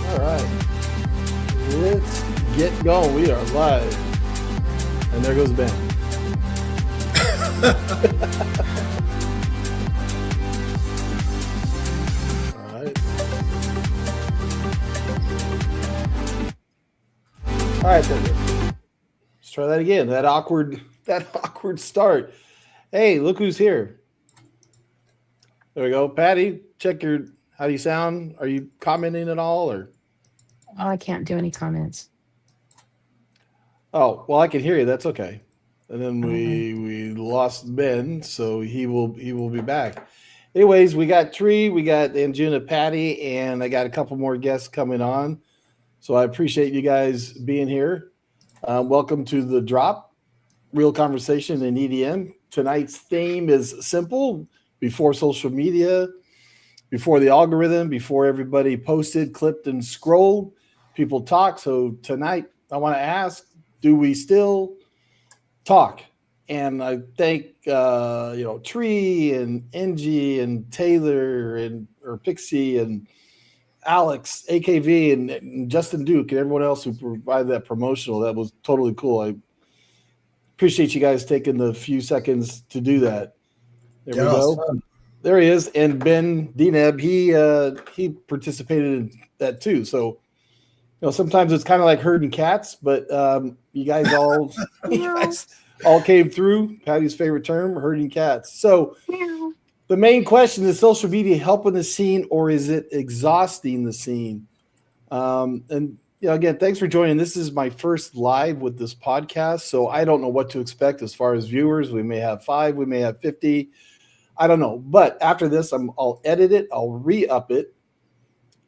All right, let's get going. We are live, and there goes Ben. All right. All right, then. Let's try that again. That awkward start. Hey, look who's here. There we go. Patty, check how do you sound? Are you commenting at all, or? Oh, I can't do any comments. Oh, well, I can hear you. That's okay. And then we lost Ben, so he will be back. Anyways, we got Tree, we got Anjuna, Patty, and I got a couple more guests coming on. So I appreciate you guys being here. Welcome to The Drop, Real Conversation in EDM. Tonight's theme is simple. Before social media, before the algorithm, before everybody posted, clipped, and scrolled, people talk. So tonight I want to ask, do we still talk? And I thank Tree and Angie and Taylor or Pixie and Alex, AKV and Justin Duke and everyone else who provided that promotional. That was totally cool. I appreciate you guys taking the few seconds to do that. There we go. There he is. And Ben Dineb, he participated in that too. So, sometimes it's kind of like herding cats, but you guys all came through. Patty's favorite term, herding cats. So the main question is social media helping the scene or is it exhausting the scene? And again, thanks for joining. This is my first live with this podcast. So I don't know what to expect as far as viewers. We may have 5, we may have 50. I don't know, but after this, I'll edit it, I'll re-up it,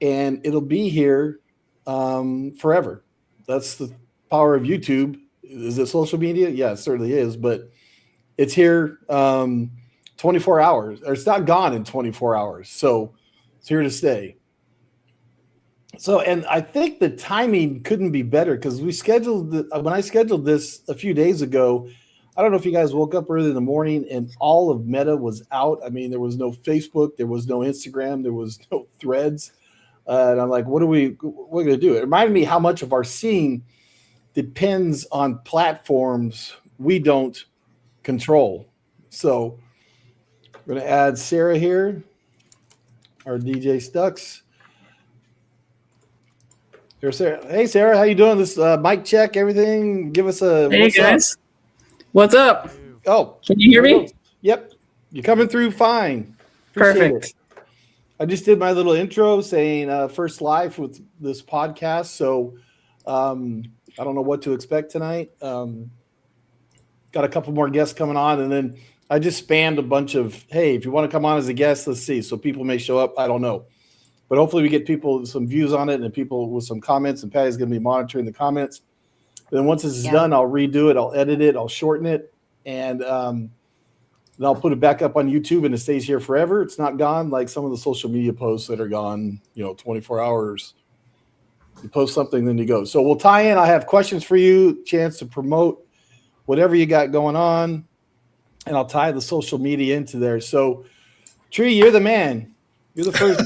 and it'll be here forever. That's the power of YouTube. Is it social media? Yeah, it certainly is, but it's here 24 hours, or it's not gone in 24 hours, so it's here to stay. So, and I think the timing couldn't be better because we scheduled when I scheduled this a few days ago. I don't know if you guys woke up early in the morning and all of Meta was out. I mean, there was no Facebook, there was no Instagram, there was no Threads, and I'm like, what are we going to do? It reminded me how much of our scene depends on platforms we don't control. So, we're going to add Sarah here, our DJ Stux. There's Sarah. Hey, Sarah, how you doing? This mic check, everything. Give us a hey guys. Up? What's up? Oh, can you hear me? Yep, you're coming through fine. Appreciate Perfect. It. I just did my little intro saying first live with this podcast, so I don't know what to expect tonight. Got a couple more guests coming on, and then I just spammed a bunch of, hey, if you want to come on as a guest, let's see. So people may show up. I don't know. But hopefully we get people some views on it and people with some comments, and Patty's going to be monitoring the comments. Then once this is done, I'll redo it. I'll edit it. I'll shorten it. And then I'll put it back up on YouTube, and it stays here forever. It's not gone like some of the social media posts that are gone, 24 hours. You post something, then you go. So we'll tie in. I have questions for you, chance to promote whatever you got going on, and I'll tie the social media into there. So, Tree, you're the man. You're the first.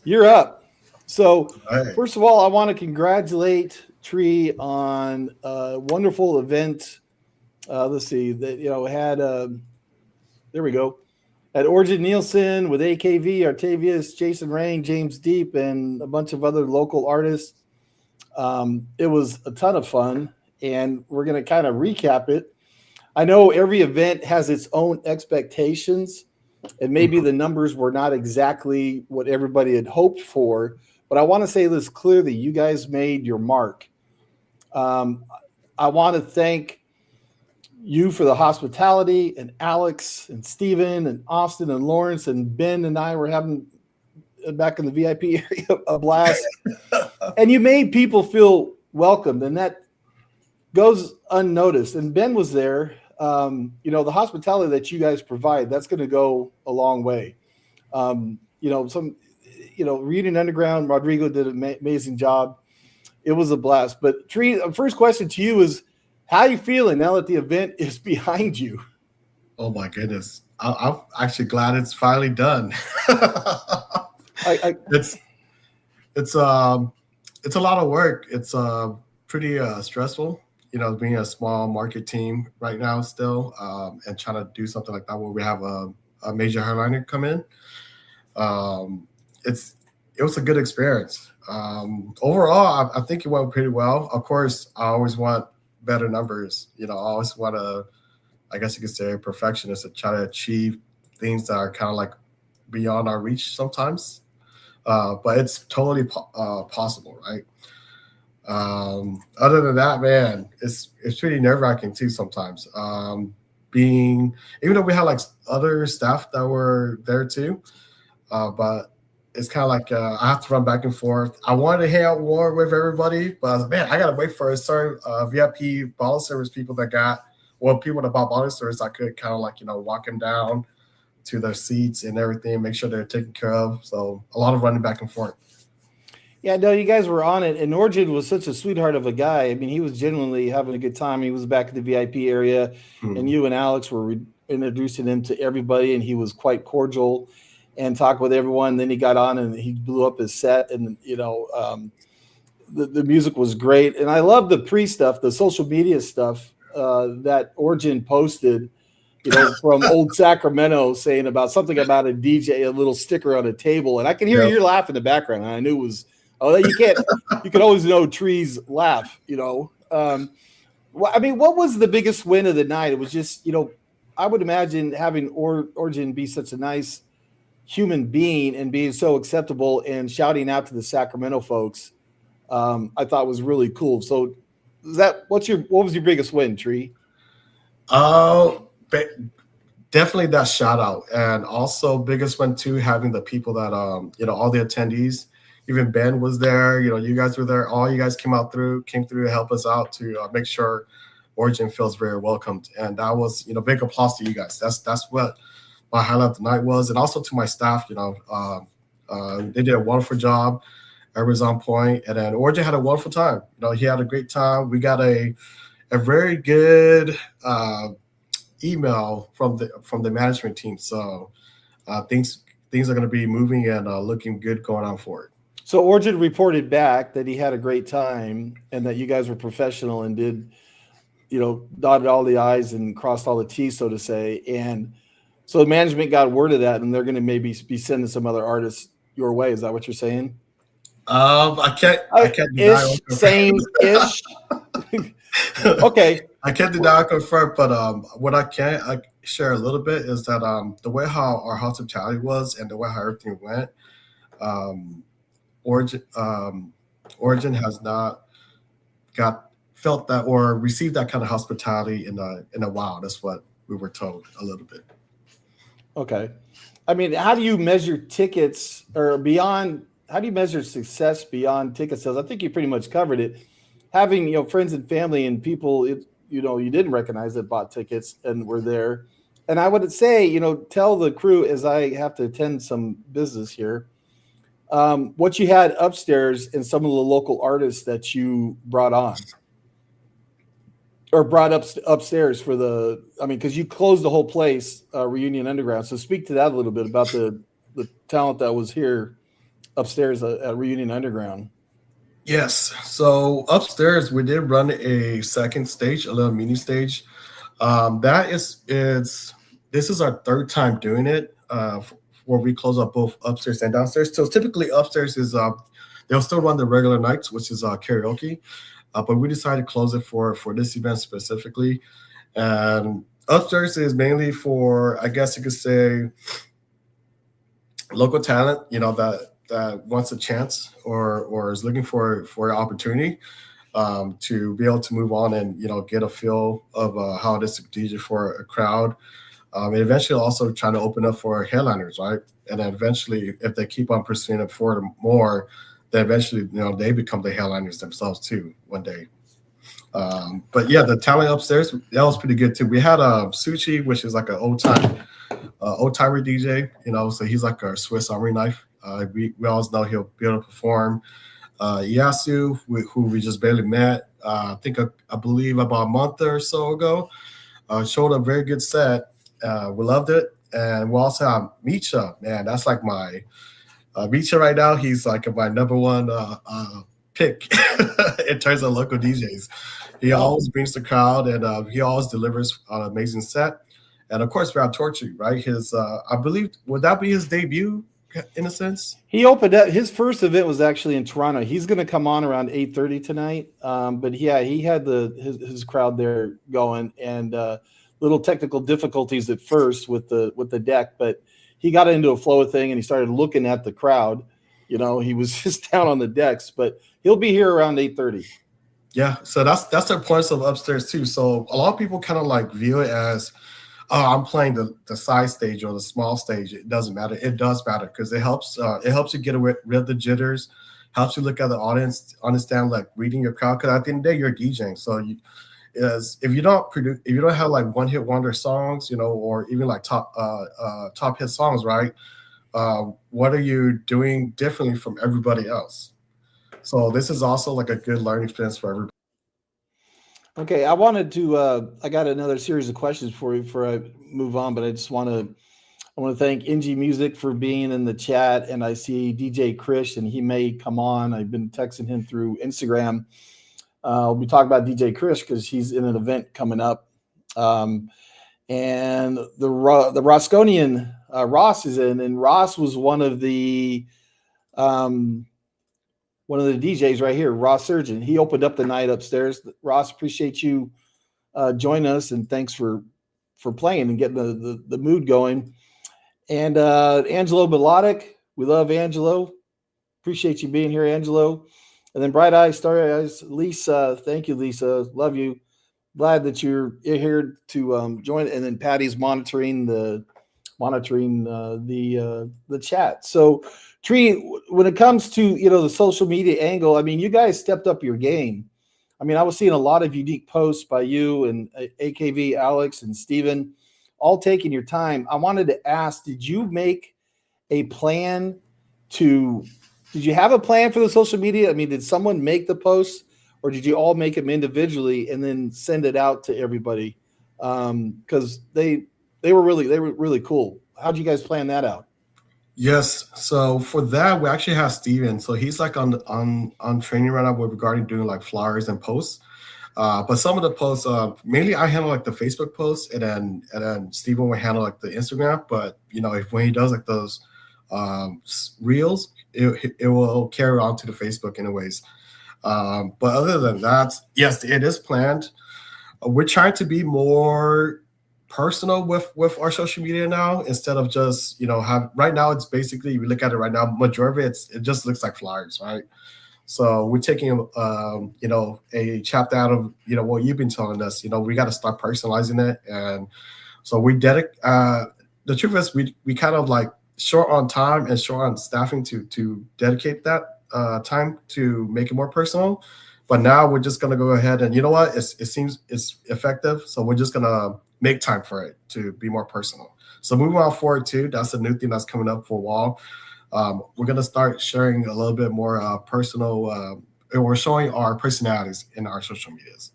You're up. So, First of all, I want to congratulate Tree on a wonderful event. Let's see that had. There we go. At Ørjan Nilsen with AKV, Artavius, Jason Rain, James Deep, and a bunch of other local artists. It was a ton of fun, and we're going to kind of recap it. I know every event has its own expectations. And maybe the numbers were not exactly what everybody had hoped for, but I want to say this clearly: you guys made your mark. I want to thank you for the hospitality, and Alex and Steven and Austin and Lawrence and Ben and I were having back in the VIP area a blast. And you made people feel welcomed, and that goes unnoticed. And Ben was there. The hospitality that you guys provide, that's going to go a long way. Reading Underground, Rodrigo did an amazing job. It was a blast. But Tree, first question to you is, how are you feeling now that the event is behind you? Oh my goodness. I'm actually glad it's finally done. It's a lot of work. It's pretty stressful. Being a small market team right now still, and trying to do something like that where we have a major headliner come in. It was a good experience. Overall, I think it went pretty well. Of course, I always want better numbers. I always want to, I guess you could say, a perfectionist to try to achieve things that are kind of like beyond our reach sometimes. But it's totally possible, right? Other than that, man, it's pretty nerve-wracking too sometimes. Even though we had like other staff that were there too, but it's kind of like I have to run back and forth. I wanted to hang out more with everybody, but I was like, man, I gotta wait for a certain VIP bottle service people that people that bought bottle service. I could kind of like walk them down to their seats and everything, make sure they're taken care of. So a lot of running back and forth. Yeah, no, you guys were on it, and Ørjan was such a sweetheart of a guy. I mean, he was genuinely having a good time. He was back in the VIP area, and you and Alex were introducing him to everybody, and he was quite cordial and talked with everyone. Then he got on, and he blew up his set, and the music was great. And I love the pre-stuff, the social media stuff that Ørjan posted, from old Sacramento, saying something about a DJ, a little sticker on a table, and I can hear your laugh in the background, and I knew it was. Oh, you can always know Tree's laugh, I mean, what was the biggest win of the night? It was just, I would imagine having Ørjan be such a nice human being and being so acceptable and shouting out to the Sacramento folks, I thought was really cool. So what was your biggest win, Tree? Definitely that shout out. And also biggest win too, having the people that, all the attendees. Even Ben was there. You guys were there. All you guys came through to help us out to make sure Ørjan feels very welcomed. And that was, big applause to you guys. That's what my highlight of the night was. And also to my staff, they did a wonderful job. Everyone's on point, and then Ørjan had a wonderful time. He had a great time. We got a very good email from the management team. So things are going to be moving and looking good going on forward. So Ørjan reported back that he had a great time and that you guys were professional and did, dotted all the I's and crossed all the T's, so to say. And so the management got word of that, and they're going to maybe be sending some other artists your way. Is that what you're saying? I can't deny same-ish. Okay. I can't deny or confirm, but what I share a little bit is that the way how our hospitality was and the way how everything went, Ørjan has not felt that or received that kind of hospitality in a while. That's what we were told a little bit. Okay. I mean, how do you measure tickets or beyond? How do you measure success beyond ticket sales? I think you pretty much covered it. Having, friends and family and people, you didn't recognize that bought tickets and were there. And I would say, tell the crew, as I have to attend some business here, what you had upstairs and some of the local artists that you brought on or brought upstairs because you closed the whole place, Reunion Underground. So speak to that a little bit about the talent that was here upstairs at Reunion Underground. Yes. So upstairs, we did run a second stage, a little mini stage. This is our third time doing it, where we close up both upstairs and downstairs. So typically upstairs is they'll still run the regular nights, which is karaoke, but we decided to close it for this event specifically. And upstairs is mainly for, I guess you could say, local talent, that wants a chance or is looking for an opportunity to be able to move on and get a feel of how it is to DJ for a crowd, and eventually also trying to open up for headliners, right? And then eventually, if they keep on pursuing it for more, then eventually they become the headliners themselves too one day. But yeah, the talent upstairs, that was pretty good too. We had Sushi, which is like an old timer DJ, so he's like our Swiss Army knife. We always know he'll be able to perform. Yasu, who we just barely met, I believe about a month or so ago, showed a very good set. We loved it. And we also have Misha. Man, that's like my Misha right now. He's like my number one pick in terms of local DJs. He always brings the crowd, and he always delivers an amazing set. And of course, we have Tohrchu, right? His, I believe, would that be his debut? In a sense, he opened up. His first event was actually in Toronto. He's going to come on around 8:30 tonight. But yeah, he had his crowd there going, and little technical difficulties at first with the deck, but he got into a flow of thing and he started looking at the crowd. He was just down on the decks, but he'll be here around 8:30. Yeah, so that's the points of upstairs too. So a lot of people kind of like view it as, oh, I'm playing the side stage or the small stage. It doesn't matter. It does matter because it helps you get rid of the jitters, helps you look at the audience, understand like reading your crowd. Because at the end of the day, you're DJing. So if you don't have like one hit wonder songs, or even like top hit songs, right? What are you doing differently from everybody else? So this is also like a good learning experience for everybody. Okay, I wanted to. I got another series of questions for you before I move on, but I want to thank NG Music for being in the chat, and I see DJ Krish, and he may come on. I've been texting him through Instagram. We'll be talking about DJ Krish because he's in an event coming up, and the Rosconian Ross is in, and Ross was one of the DJs right here, Ross Surgeon. He opened up the night upstairs. Ross, appreciate you joining us, and thanks for playing and getting the mood going. And Angelo Melodic, we love Angelo. Appreciate you being here, Angelo. And then Bright Eyes, Starry Eyes, Lisa. Thank you, Lisa. Love you. Glad that you're here to join. And then Patty's monitoring the chat. So, Tree, when it comes to the social media angle, I mean, you guys stepped up your game. I mean, I was seeing a lot of unique posts by you and AKV, Alex, and Steven, all taking your time. I wanted to ask, did you make a plan to did you have a plan for the social media? I mean, did someone make the posts, or did you all make them individually and then send it out to everybody? Because they were really cool. How did you guys plan that out? Yes. So for that, we actually have Steven. So he's like on training right now with regarding doing like flyers and posts. But some of the posts, mainly I handle like the Facebook posts, and then Steven will handle like the Instagram. But when he does like those reels, it will carry on to the Facebook anyways. But other than that, yes, it is planned. We're trying to be more personal with our social media now, instead of just have right now. It's basically, if you look at it right now, majority of it just looks like flyers, right? So we're taking a chapter out of what you've been telling us. We got to start personalizing it, and so we dedicate. The truth is, we kind of like short on time and short on staffing to dedicate that time to make it more personal. But now we're just gonna go ahead and it seems it's effective, so we're just gonna make time for it to be more personal. So moving on forward too, that's a new thing that's coming up for a while. We're gonna start sharing a little bit more personal. We're showing our personalities in our social medias.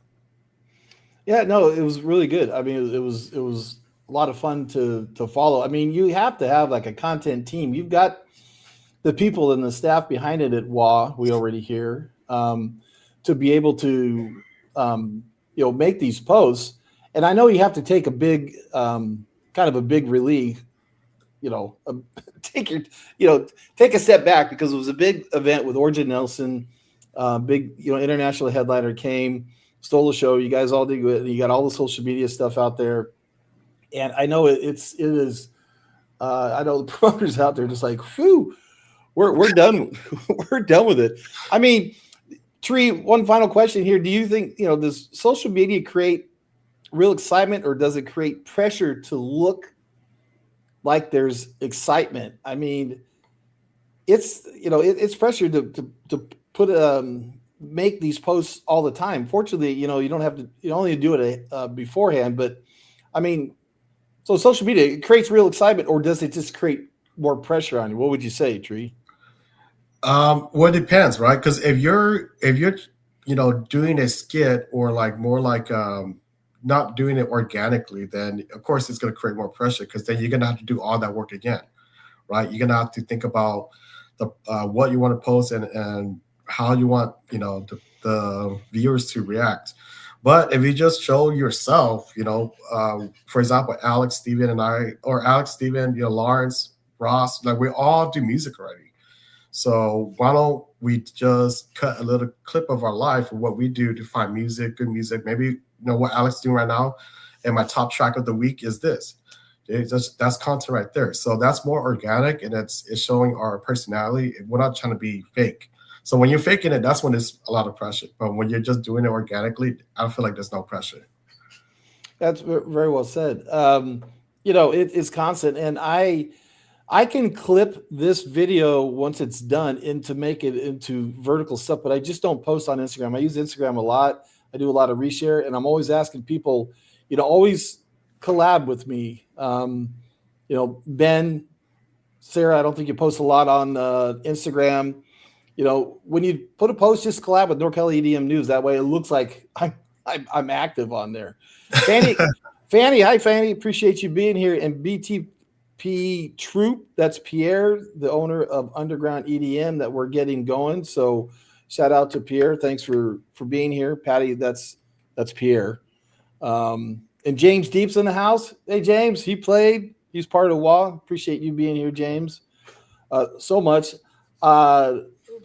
Yeah, no, it was really good. I mean, it was a lot of fun to follow. I mean, you have to have like a content team. You've got the people and the staff behind it at WA. We already hear to be able to make these posts. And I know you have to take a big kind of a big relief. Take a step back, because it was a big event with Ørjan Nilsen, big international headliner came, stole the show. You guys all did good. You got all the social media stuff out there, and I know it is. I know the promoters out there just like, whew, we're done. We're done with it. I mean, Tree, one final question here. Do you think does social media create real excitement, or does it create pressure to look like there's excitement? I mean, it's it's pressure to put make these posts all the time. Fortunately, you don't have to. You only do it beforehand. But I mean, so social media, it creates real excitement, or does it just create more pressure on you? What would you say, Tree? Well, it depends, right? Because if you're doing a skit, or like more like not doing it organically, then of course it's going to create more pressure, because then you're going to have to do all that work again, right? You're going to have to think about the what you want to post and how you want the viewers to react. But if you just show yourself, for example, Alex, Steven, and I, or Alex, Steven, Lawrence, Ross, like we all do music already. So why don't we just cut a little clip of our life, of what we do to find music, good music? Maybe what Alex is doing right now, and my top track of the week is this. That's content right there. So that's more organic, and it's showing our personality. We're not trying to be fake. So when you're faking it, that's when there's a lot of pressure. But when you're just doing it organically, I feel like there's no pressure. That's very well said. It's constant, and I can clip this video once it's done to make it into vertical stuff, but I just don't post on Instagram. I use Instagram a lot. I do a lot of reshare, and I'm always asking people, always collab with me. Ben, Sarah, I don't think you post a lot on Instagram. When you put a post, just collab with NorCal EDM News. That way it looks like I'm active on there. Fanny, hi Fanny, appreciate you being here. And BTP Troop, that's Pierre, the owner of Underground EDM that we're getting going. So shout out to Pierre. Thanks for being here. Patty, that's Pierre. And James Deep's in the house. Hey, James, he's part of WA. Appreciate you being here, James, so much.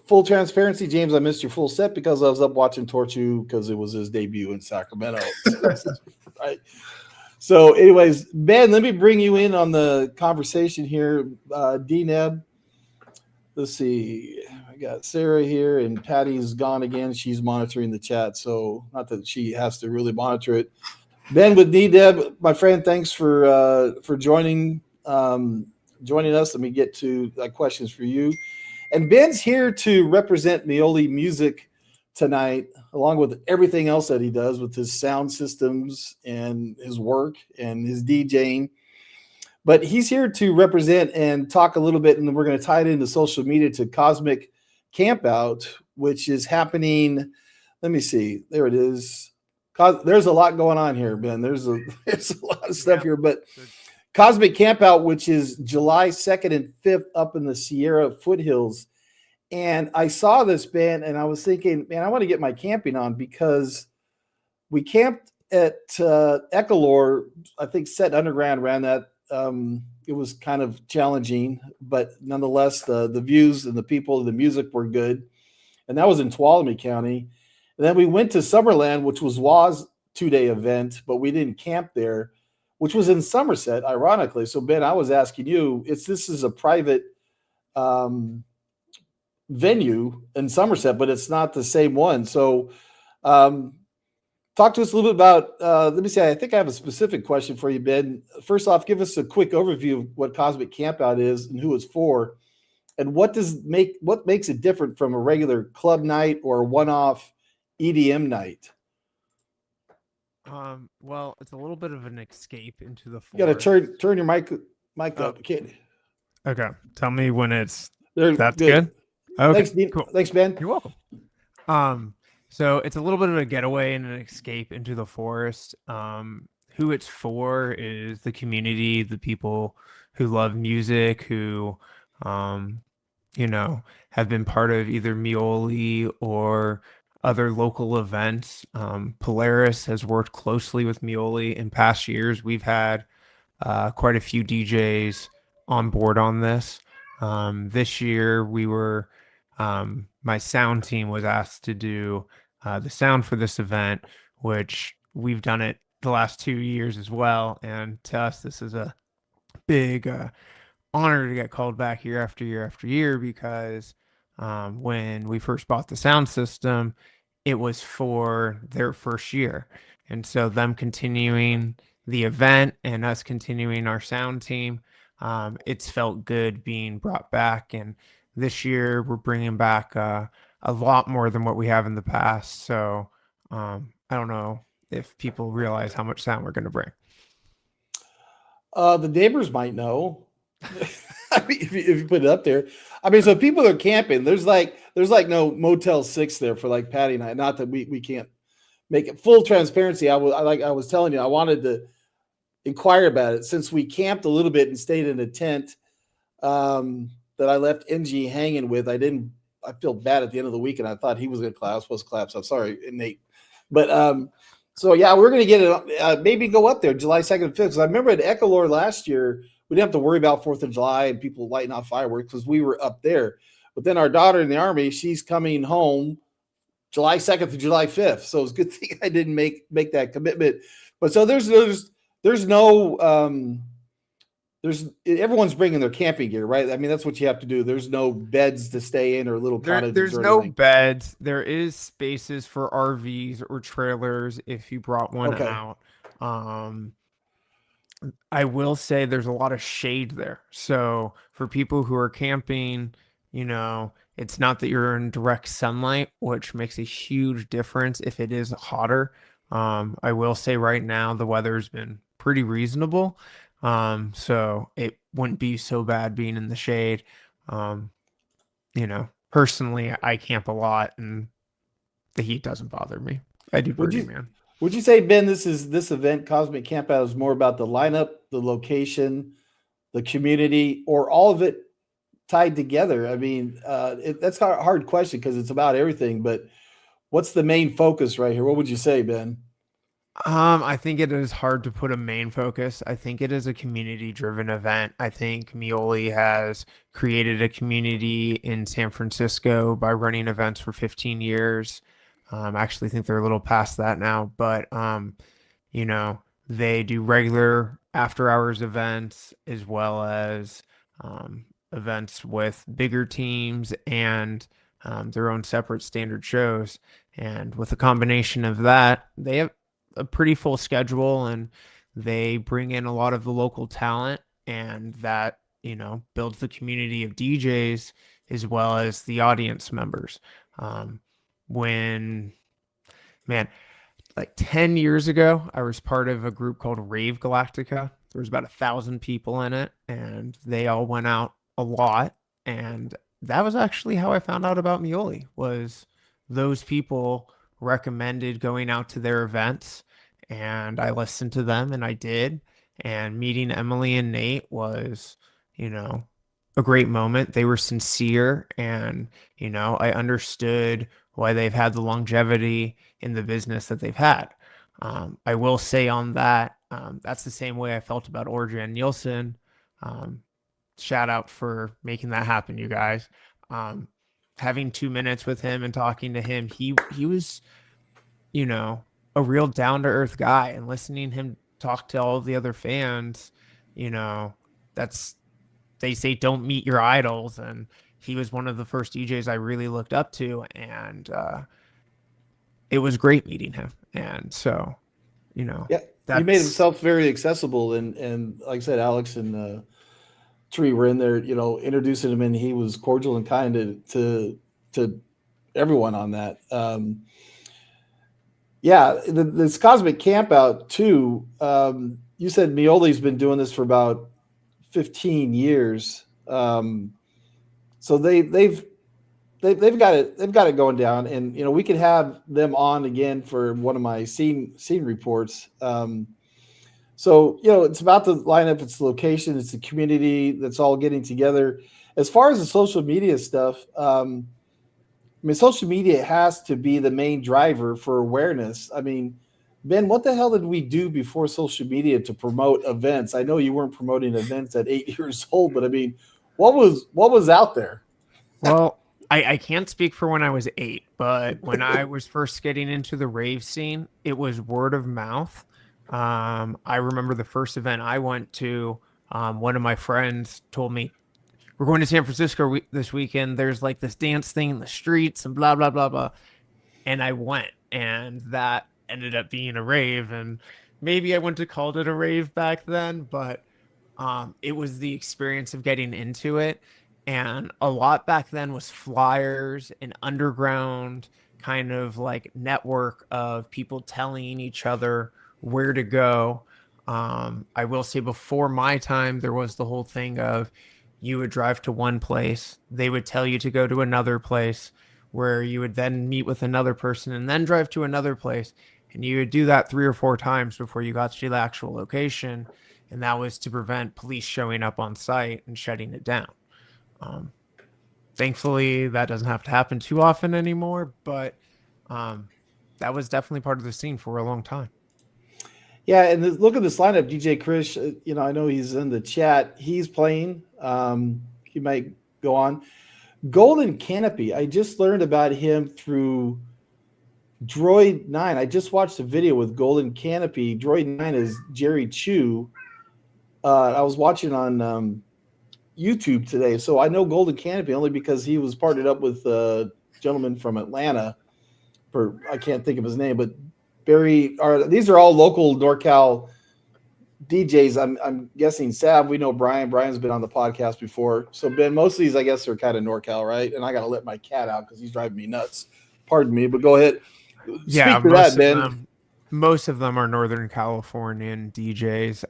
Full transparency, James, I missed your full set because I was up watching Tohrchu because it was his debut in Sacramento. Right. So anyways, Ben, let me bring you in on the conversation here. D-Neb, let's see. I got Sarah here, and Patty's gone again. She's monitoring the chat, so not that she has to really monitor it. Ben with D-Neb, my friend, thanks for joining us. Let me get to questions for you. And Ben's here to represent Meoli Music tonight, along with everything else that he does with his sound systems and his work and his DJing. But he's here to represent and talk a little bit, and we're going to tie it into social media to Kausmic Campout, which is happening. Let me see. There it is. There's a lot going on here, Ben. There's a lot of stuff here, but Kausmic Campout, which is July 2nd and 5th up in the Sierra foothills. And I saw this, Ben, and I was thinking, man, I want to get my camping on, because we camped at Ecolor, I think set underground around that. It was kind of challenging, but nonetheless, the views and the people and the music were good. And that was in Tuolumne County. And then we went to Summerland, which was 2-day event, but we didn't camp there, which was in Somerset, ironically. So Ben, I was asking you, this is a private venue in Somerset, but it's not the same one. So talk to us a little bit about, let me say, I think I have a specific question for you, Ben. First off, give us a quick overview of what Kausmic Campout is and who it's for, and what makes it different from a regular club night or a one-off EDM night. Well, it's a little bit of an escape into the forest. You got to turn your mic up. Okay. Okay. Tell me when that's good. Okay. Thanks, cool. Thanks, Ben. You're welcome. So it's a little bit of a getaway and an escape into the forest. Who it's for is the community, the people who love music, who, have been part of either Mioli or other local events. Polaris has worked closely with Mioli in past years. We've had quite a few DJs on board on this. This year, my sound team was asked to do the sound for this event, which we've done it the last 2 years as well. And to us, this is a big honor to get called back year after year after year, because when we first bought the sound system, it was for their first year. And so them continuing the event and us continuing our sound team, it's felt good being brought back. And this year we're bringing back a lot more than what we have in the past. So I don't know if people realize how much sound we're going to bring. The neighbors might know. I mean, if you put it up there, I mean, so people are camping. There's like no Motel 6 there for like Patty and I. Not that we can't make it full transparency. I was telling you, I wanted to inquire about it since we camped a little bit and stayed in a tent that I left NG hanging with. I feel bad at the end of the week, and I thought he was going to collapse. Was collapse. I'm sorry, Nate. But so yeah, we're going to get it. Maybe go up there July 2nd and 5th. Because I remember at Ecolor last year, we didn't have to worry about 4th of July and people lighting off fireworks because we were up there. But then our daughter in the Army, she's coming home July 2nd to July 5th. So it's a good thing I didn't make that commitment. But so there's no everyone's bringing their camping gear, right? I mean, that's what you have to do. There's no beds to stay in or little cottages. There's or no anything. beds. There is spaces for RVs or trailers if you brought one out. I will say there's a lot of shade there. So for people who are camping, it's not that you're in direct sunlight, which makes a huge difference if it is hotter. I will say right now the weather's been pretty reasonable. So it wouldn't be so bad being in the shade. Personally, I camp a lot and the heat doesn't bother me. I do Birdie Man. Would you say, Ben, this event, Kausmic Campout, is more about the lineup, the location, the community, or all of it tied together? I mean, that's a hard question because it's about everything, but what's the main focus right here? What would you say, Ben? I think it is hard to put a main focus. I think it is a community-driven event. I think Mioli has created a community in San Francisco by running events for 15 years. I actually think they're a little past that now, but they do regular after-hours events as well as events with bigger teams and their own separate standard shows. And with a combination of that, they have a pretty full schedule and they bring in a lot of the local talent, and that, builds the community of DJs as well as the audience members. Like 10 years ago, I was part of a group called Rave Galactica. There was about 1,000 people in it, and they all went out a lot. And that was actually how I found out about Mioli. Was those people recommended going out to their events, and I listened to them, and I did. And meeting Emily and Nate was, you know, a great moment. They were sincere, and I understood why they've had the longevity in the business that they've had. I will say on that, that's the same way I felt about Ørjan Nilsen. Shout out for making that happen, you guys. Having 2 minutes with him and talking to him, he was, a real down to earth guy, and listening him talk to all the other fans, that's, they say don't meet your idols, and he was one of the first DJs I really looked up to, and it was great meeting him. And so, Yeah, he made himself very accessible, and like I said, Alex and Tree were in there, introducing him, and he was cordial and kind to everyone on that. Yeah, this Kausmic Campout too. You said Mioli's been doing this for about 15 years. So they've got it going down, and we could have them on again for one of my scene reports. So it's about the lineup, it's the location, it's the community that's all getting together. As far as the social media stuff, social media has to be the main driver for awareness. I mean, Ben, what the hell did we do before social media to promote events? I know you weren't promoting events at 8 years old, but I mean, what was out there? Well, I can't speak for when I was 8, but when I was first getting into the rave scene, it was word of mouth. I remember the first event I went to, one of my friends told me, we're going to San Francisco this weekend. There's like this dance thing in the streets and blah, blah, blah, blah. And I went, and that ended up being a rave. And maybe I wouldn't have called it a rave back then, but it was the experience of getting into it. And a lot back then was flyers and underground kind of like network of people telling each other where to go. I will say before my time, there was the whole thing of you would drive to one place, they would tell you to go to another place, where you would then meet with another person and then drive to another place. And you would do that 3 or 4 times before you got to the actual location. And that was to prevent police showing up on site and shutting it down. Thankfully, that doesn't have to happen too often anymore, but that was definitely part of the scene for a long time. Yeah, and look at this lineup. DJ Krish, I know he's in the chat. He's playing. He might go on. Golden Canopy, I just learned about him through Droid 9. I just watched a video with Golden Canopy. Droid 9 is Jerry Chu. I was watching on YouTube today. So I know Golden Canopy only because he was partnered up with a gentleman from Atlanta. I can't think of his name, but these are all local NorCal DJs. I'm guessing Sav, we know Brian. Brian's been on the podcast before. So Ben, most of these I guess are kind of NorCal, right? And I got to let my cat out because he's driving me nuts. Pardon me, but go ahead. Yeah, Speak to that, Ben. Most of them are Northern Californian DJs.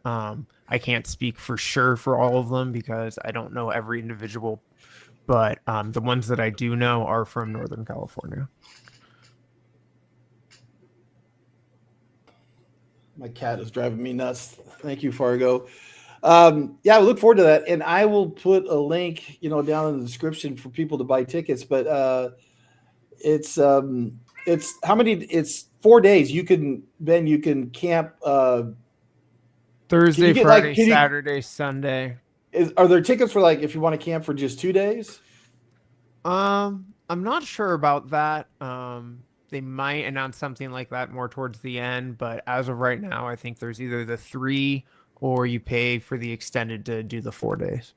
I can't speak for sure for all of them because I don't know every individual, but the ones that I do know are from Northern California. My cat is driving me nuts. Thank you, Fargo. Yeah, I look forward to that. And I will put a link, down in the description for people to buy tickets. But it's how many? It's 4 days. You can camp. Thursday, Friday, Saturday, Sunday. Are there tickets for if you want to camp for just 2 days? I'm not sure about that. They might announce something like that more towards the end, but as of right now, I think there's either the 3 or you pay for the extended to do the 4 days.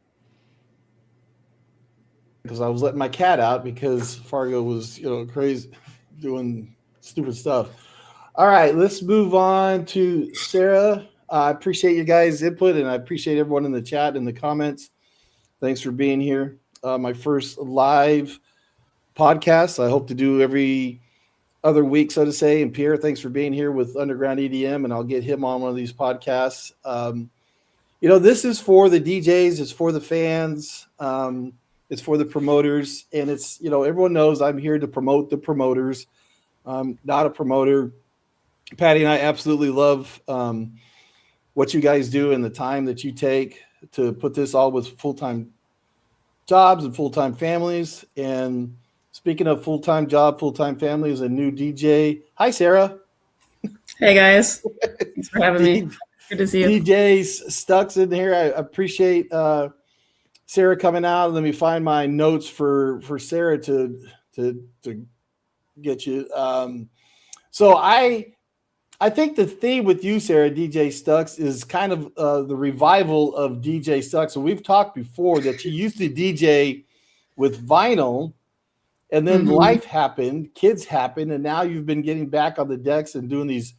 Because I was letting my cat out because Fargo was, crazy, doing stupid stuff. All right, let's move on to Sarah. I appreciate you guys' input, and I appreciate everyone in the chat and the comments. Thanks for being here. My first live podcast. I hope to do every other week, so to say. And Pierre, thanks for being here with Underground EDM, and I'll get him on one of these podcasts. This is for the DJs. It's for the fans. It's for the promoters, and it's, everyone knows I'm here to promote the promoters. I'm not a promoter. Patty and I absolutely love what you guys do and the time that you take to put this all with full-time jobs and full-time families. And speaking of full-time job, full-time families, a new DJ. Hi, Sarah. Hey guys, thanks for having me. Good to see you. DJ Stux in here. I appreciate Sarah coming out. Let me find my notes for Sarah to get you. So I think the theme with you, Sarah, DJ Stux, is kind of the revival of DJ Stux. And we've talked before that you used to DJ with vinyl, and then life happened, kids happened, and now you've been getting back on the decks and doing these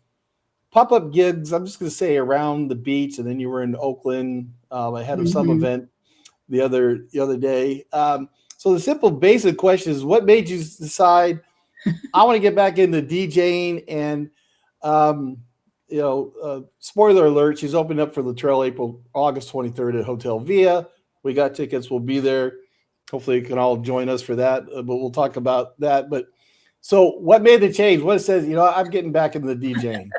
pop-up gigs. I'm just going to say around the beach, and then you were in Oakland ahead of some event the other day. So the simple, basic question is, what made you decide I want to get back into DJing? And spoiler alert, she's opening up for Latrell August 23rd at Hotel Via. We got tickets. We'll be there. Hopefully you can all join us for that, but we'll talk about that. But so what made the change? What it says, I'm getting back into the DJing.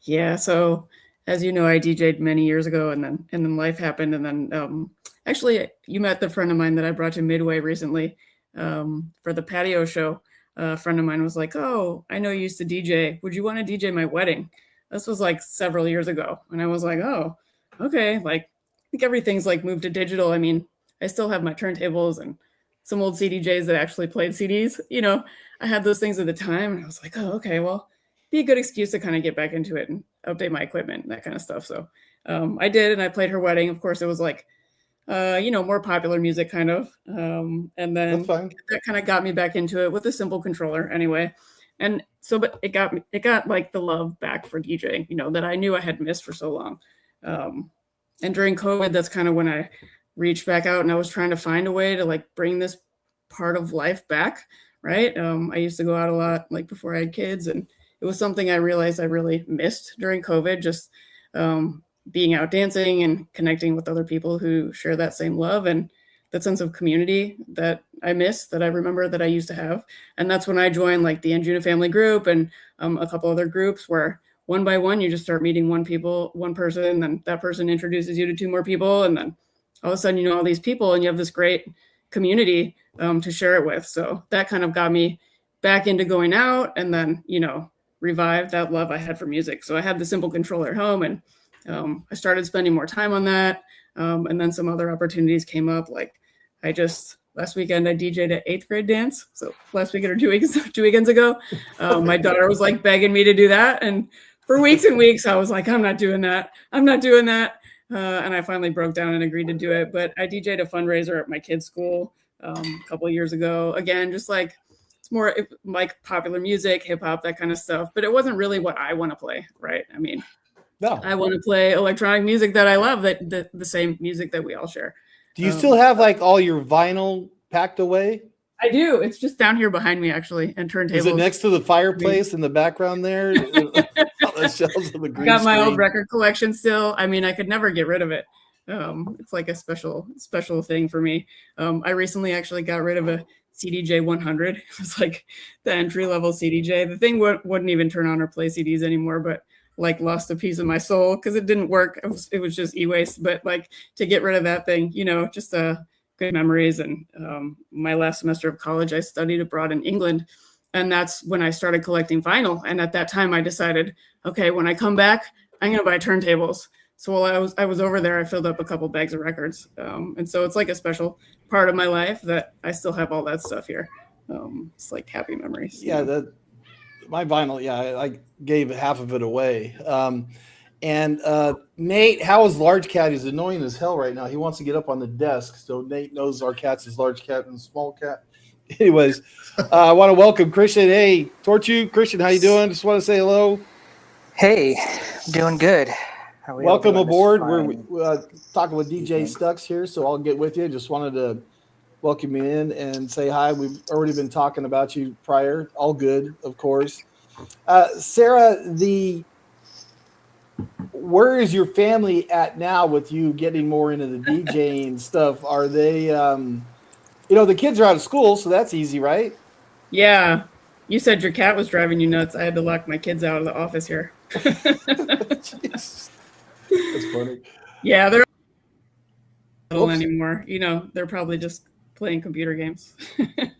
Yeah. So as you know, I DJ'd many years ago, and then life happened. And then, actually you met the friend of mine that I brought to Midway recently, for the patio show. A friend of mine was like, "Oh, I know you used to DJ. Would you want to DJ my wedding?" This was like several years ago. And I was like, "Oh, okay." Like, I think everything's like moved to digital. I mean, I still have my turntables and some old CDJs that actually played CDs. I had those things at the time, and I was like, "Oh, okay, well, be a good excuse to kind of get back into it and update my equipment and that kind of stuff." So I did, and I played her wedding. Of course, it was like, more popular music kind of. And then that kind of got me back into it with a simple controller anyway. And so, but it got like the love back for DJing, that I knew I had missed for so long. And during COVID, that's kind of when I reached back out, and I was trying to find a way to like bring this part of life back. Right. I used to go out a lot, like before I had kids, and it was something I realized I really missed during COVID, just being out dancing and connecting with other people who share that same love and that sense of community that I miss, that I remember that I used to have. And that's when I joined like the Anjuna family group and a couple other groups where one by one, you just start meeting one person, and then that person introduces you to two more people. And then all of a sudden, all these people, and you have this great community to share it with. So that kind of got me back into going out, and then, revived that love I had for music. So I had the simple controller at home, and I started spending more time on that. And then some other opportunities came up. Like last weekend, I DJ'd at 8th grade dance. So last weekend or 2 weekends ago, my daughter was like begging me to do that. And for weeks and weeks, I was like, I'm not doing that. And I finally broke down and agreed to do it. But I DJ'd a fundraiser at my kids' school a couple of years ago. Again, just like, it's more like popular music, hip hop, that kind of stuff. But it wasn't really what I want to play, right? I mean, no. I want to play electronic music that I love, that the same music that we all share. Do you still have like all your vinyl packed away? I do. It's just down here behind me, actually, and turntables. Is it next to the fireplace in the background there? I got my old record collection still. I mean, I could never get rid of it. It's like a special thing for me. I recently actually got rid of a CDJ 100. It was like the entry level CDJ. The thing wouldn't even turn on or play CDs anymore, but like lost a piece of my soul because it didn't work. It was just e-waste. But like to get rid of that thing, just good memories. And my last semester of college, I studied abroad in England. And that's when I started collecting vinyl. And at that time I decided, okay, when I come back, I'm going to buy turntables. So while I was over there, I filled up a couple bags of records. And so it's like a special part of my life that I still have all that stuff here. It's like happy memories. Yeah, my vinyl, I gave half of it away. And Nate, how is Large Cat? He's annoying as hell right now. He wants to get up on the desk. So Nate knows our cats is Large Cat and Small Cat. Anyways, I want to welcome Christian. Hey, Tohrchu, Christian, how you doing? Just want to say hello. Hey, doing good. Welcome aboard. We're talking with DJ Stux here, so I'll get with you. Just wanted to welcome you in and say hi. We've already been talking about you prior. All good, of course. Sarah, where is your family at now with you getting more into the DJing stuff? Are they, the kids are out of school, so that's easy, right? Yeah. You said your cat was driving you nuts. I had to lock my kids out of the office here. Jeez. That's funny. Yeah, they're not little Oops. anymore. They're probably just playing computer games.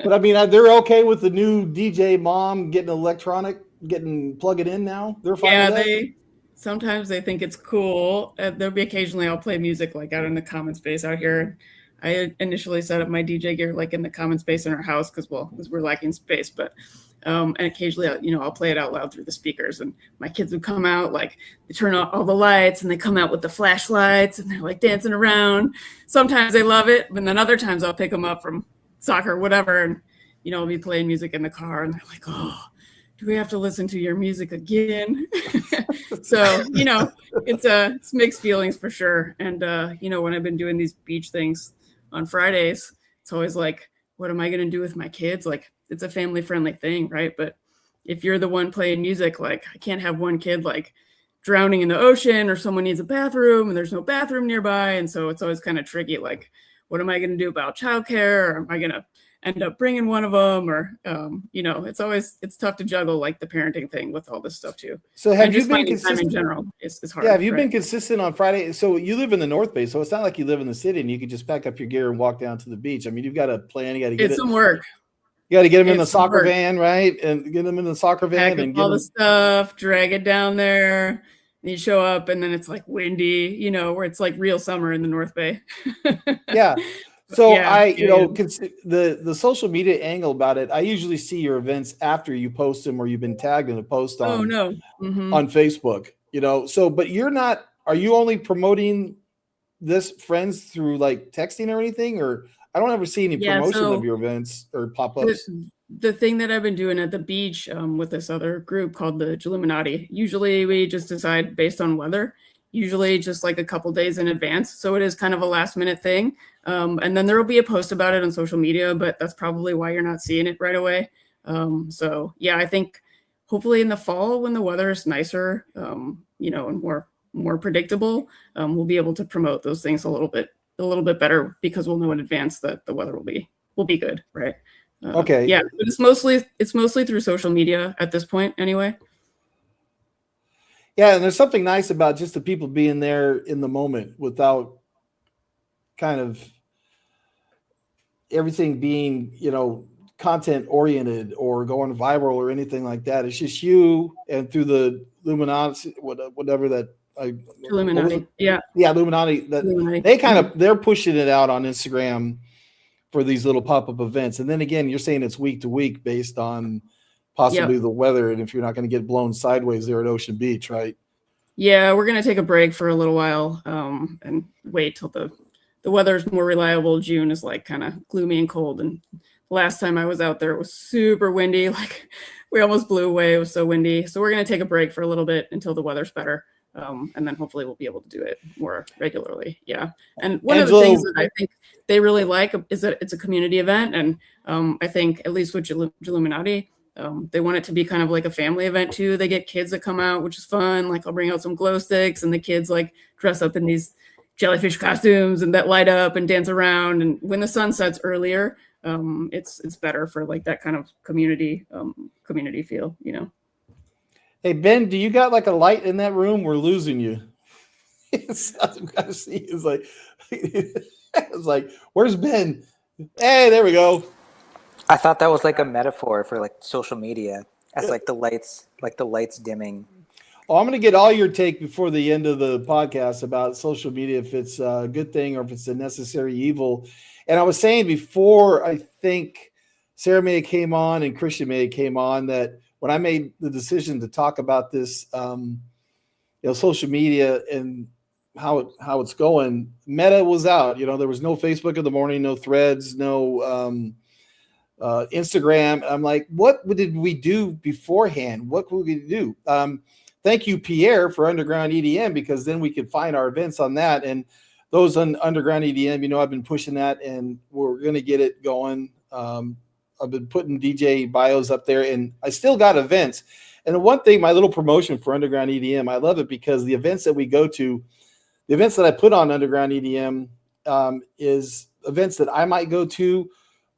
But I mean, they're okay with the new DJ mom getting plug it in now. They're fine. Yeah, with that? Sometimes they think it's cool. There'll be occasionally I'll play music like out in the common space out here. I initially set up my DJ gear like in the common space in our house because we're lacking space. But and occasionally I'll play it out loud through the speakers, and my kids would come out, like they turn on all the lights and they come out with the flashlights and they're like dancing around. Sometimes they love it, but then other times I'll pick them up from soccer or whatever, and I'll be playing music in the car and they're like, oh, do we have to listen to your music again? So, it's mixed feelings for sure. And, when I've been doing these beach things on Fridays, it's always like, what am I going to do with my kids? Like, it's a family friendly thing, right? But if you're the one playing music, like I can't have one kid like drowning in the ocean, or someone needs a bathroom and there's no bathroom nearby. And so it's always kind of tricky. Like, what am I going to do about childcare? Or am I going to end up bringing one of them? Or, it's tough to juggle like the parenting thing with all this stuff too. So have And you just been finding time consistent? in general is hard. Yeah, have you right? been consistent on Friday? So you live in the North Bay, so it's not like you live in the city and you can just pack up your gear and walk down to the beach. I mean, you've got to plan. You got to get It's some work. You got to get them in the It's some soccer work. van, right? And get them in the soccer van Pack and up get all them. the stuff, drag it down there. And you show up and then it's like windy, where it's like real summer in the North Bay. Yeah. So Yeah, the social media angle about it, I usually see your events after you post them or you've been tagged in a post Oh on no. Mhm. on Facebook, so, but are you only promoting this friends through like texting or anything? Or I don't ever see any Yeah, promotion so of your events or pop-ups. the thing that I've been doing at the beach with this other group called the Illuminati, usually we just decide based on weather, usually just like a couple days in advance. So it is kind of a last minute thing. And then there will be a post about it on social media, but that's probably why you're not seeing it right away. So yeah, I think hopefully in the fall when the weather is nicer, and more predictable, we'll be able to promote those things a little bit better because we'll know in advance that the weather will be good, right? Okay. Yeah, but it's mostly through social media at this point, anyway. Yeah, and there's something nice about just the people being there in the moment without kind of everything being, content oriented or going viral or anything like that. It's just you and through the Illuminati, whatever that. Illuminati, yeah, Illuminati. That Illuminati. they're pushing it out on Instagram for these little pop-up events. And then again, you're saying it's week to week based on possibly the weather. And if you're not going to get blown sideways there at Ocean Beach, right? Yeah, we're going to take a break for a little while and wait till the weather's more reliable. June is like kind of gloomy and cold. And last time I was out there, it was super windy. Like we almost blew away. It was so windy. So we're going to take a break for a little bit until the weather's better. And then hopefully we'll be able to do it more regularly. Yeah. And one of the things that I think they really like is that it's a community event. And I think at least with Illuminati, they want it to be kind of like a family event too. They get kids that come out, which is fun. Like I'll bring out some glow sticks and the kids like dress up in these jellyfish costumes and that light up and dance around. And when the sun sets earlier, it's better for like that kind of community feel, Hey, Ben, do you got like a light in that room? We're losing you. It's like, where's Ben? Hey, there we go. I thought that was like a metaphor for like social media, as like the lights dimming. Oh, I'm going to get all your take before the end of the podcast about social media, if it's a good thing or if it's a necessary evil. And I was saying before, I think Sarah May came on and Christian May came on, that when I made the decision to talk about this, social media and how it's going, Meta was out. There was no Facebook in the morning, no Threads, no Instagram. I'm like, what did we do beforehand? What could we do? Thank you, Pierre, for Underground EDM, because then we could find our events on that. And those on Underground EDM, I've been pushing that, and we're going to get it going. I've been putting DJ bios up there, and I still got events. And the one thing, my little promotion for Underground EDM, I love it because the events that we go to, the events that I put on Underground EDM is events that I might go to,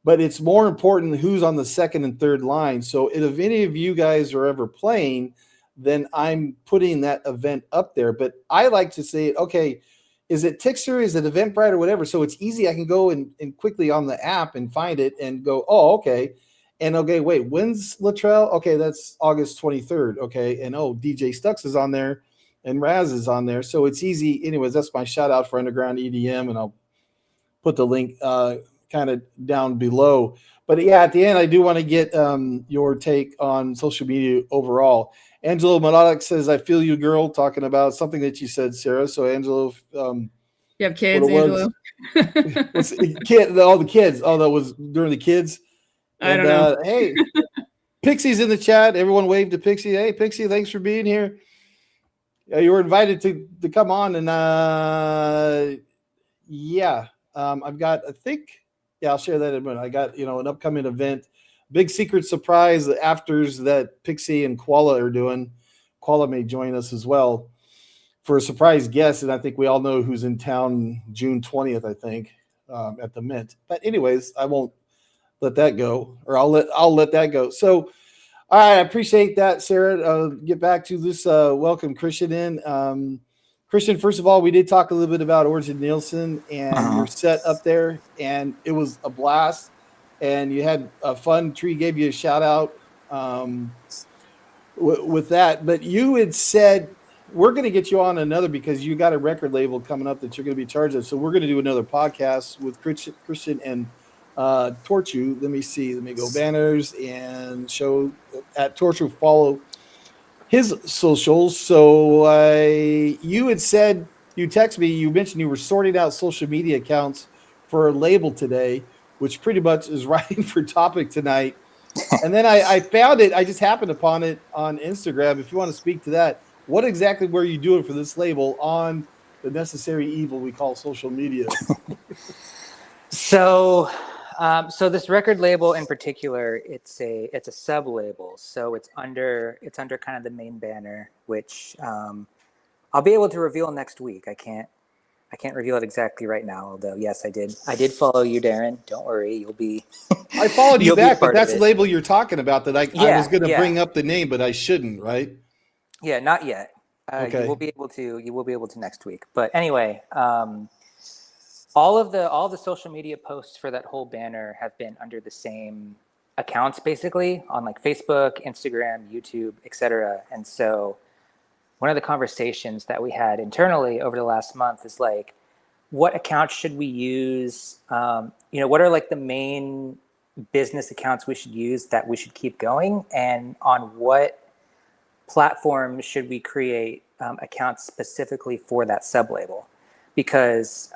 but it's more important who's on the second and third line. So if any of you guys are ever playing, then I'm putting that event up there. But I like to say, okay, is it Tixer? Is it Eventbrite or whatever? So it's easy. I can go and quickly on the app and find it and go, oh, okay. And okay, wait, when's Latrell? Okay, that's August 23rd. Okay. And DJ Stux is on there and Raz is on there. So it's easy. Anyways, that's my shout out for Underground EDM. And I'll put the link kind of down below. But yeah, at the end, I do want to get your take on social media overall. Angelo Melodic says, I feel you, girl, talking about something that you said, Sarah. So Angelo, you have kids, Angelo? All the kids. Oh, that was during the kids. I don't know. Hey, Pixie's in the chat. Everyone wave to Pixie. Hey, Pixie, thanks for being here. You were invited to come on. And I've got, I'll share that in a minute. I got, an upcoming event. Big secret surprise, the afters that Pixie and Koala are doing. Koala may join us as well for a surprise guest, and I think we all know who's in town June 20th, I think, at the Mint. But anyways, I won't let that go, or I'll let that go. So, all right, I appreciate that, Sarah. Get back to this. Welcome Christian in. Christian, first of all, we did talk a little bit about Ørjan Nilsen and your set up there, and it was a blast. And you had a fun. Tree gave you a shout out with that. But you had said, we're going to get you on another because you got a record label coming up that you're going to be charged of. So we're going to do another podcast with Christian and Tohrchu. Let me see. Let me go banners and show at Tohrchu. Follow his socials. So you had said, you texted me, you mentioned you were sorting out social media accounts for a label today, which pretty much is right for topic tonight. And then I found it. I just happened upon it on Instagram. If you want to speak to that, what exactly were you doing for this label on the necessary evil we call social media? So this record label in particular, it's a sub label. So it's under kind of the main banner, which I'll be able to reveal next week. I can't reveal it exactly right now, although yes, I did follow you, Darren. Don't worry, you'll be. I followed you back, but that's the label you're talking about that I was going to bring up the name, but I shouldn't, right? Yeah, not yet. Okay. You will be able to next week. But anyway, all of the social media posts for that whole banner have been under the same accounts, basically on like Facebook, Instagram, YouTube, etc. And so one of the conversations that we had internally over the last month is like, what accounts should we use? What are like the main business accounts we should use that we should keep going? And on what platform should we create accounts specifically for that sub-label? Because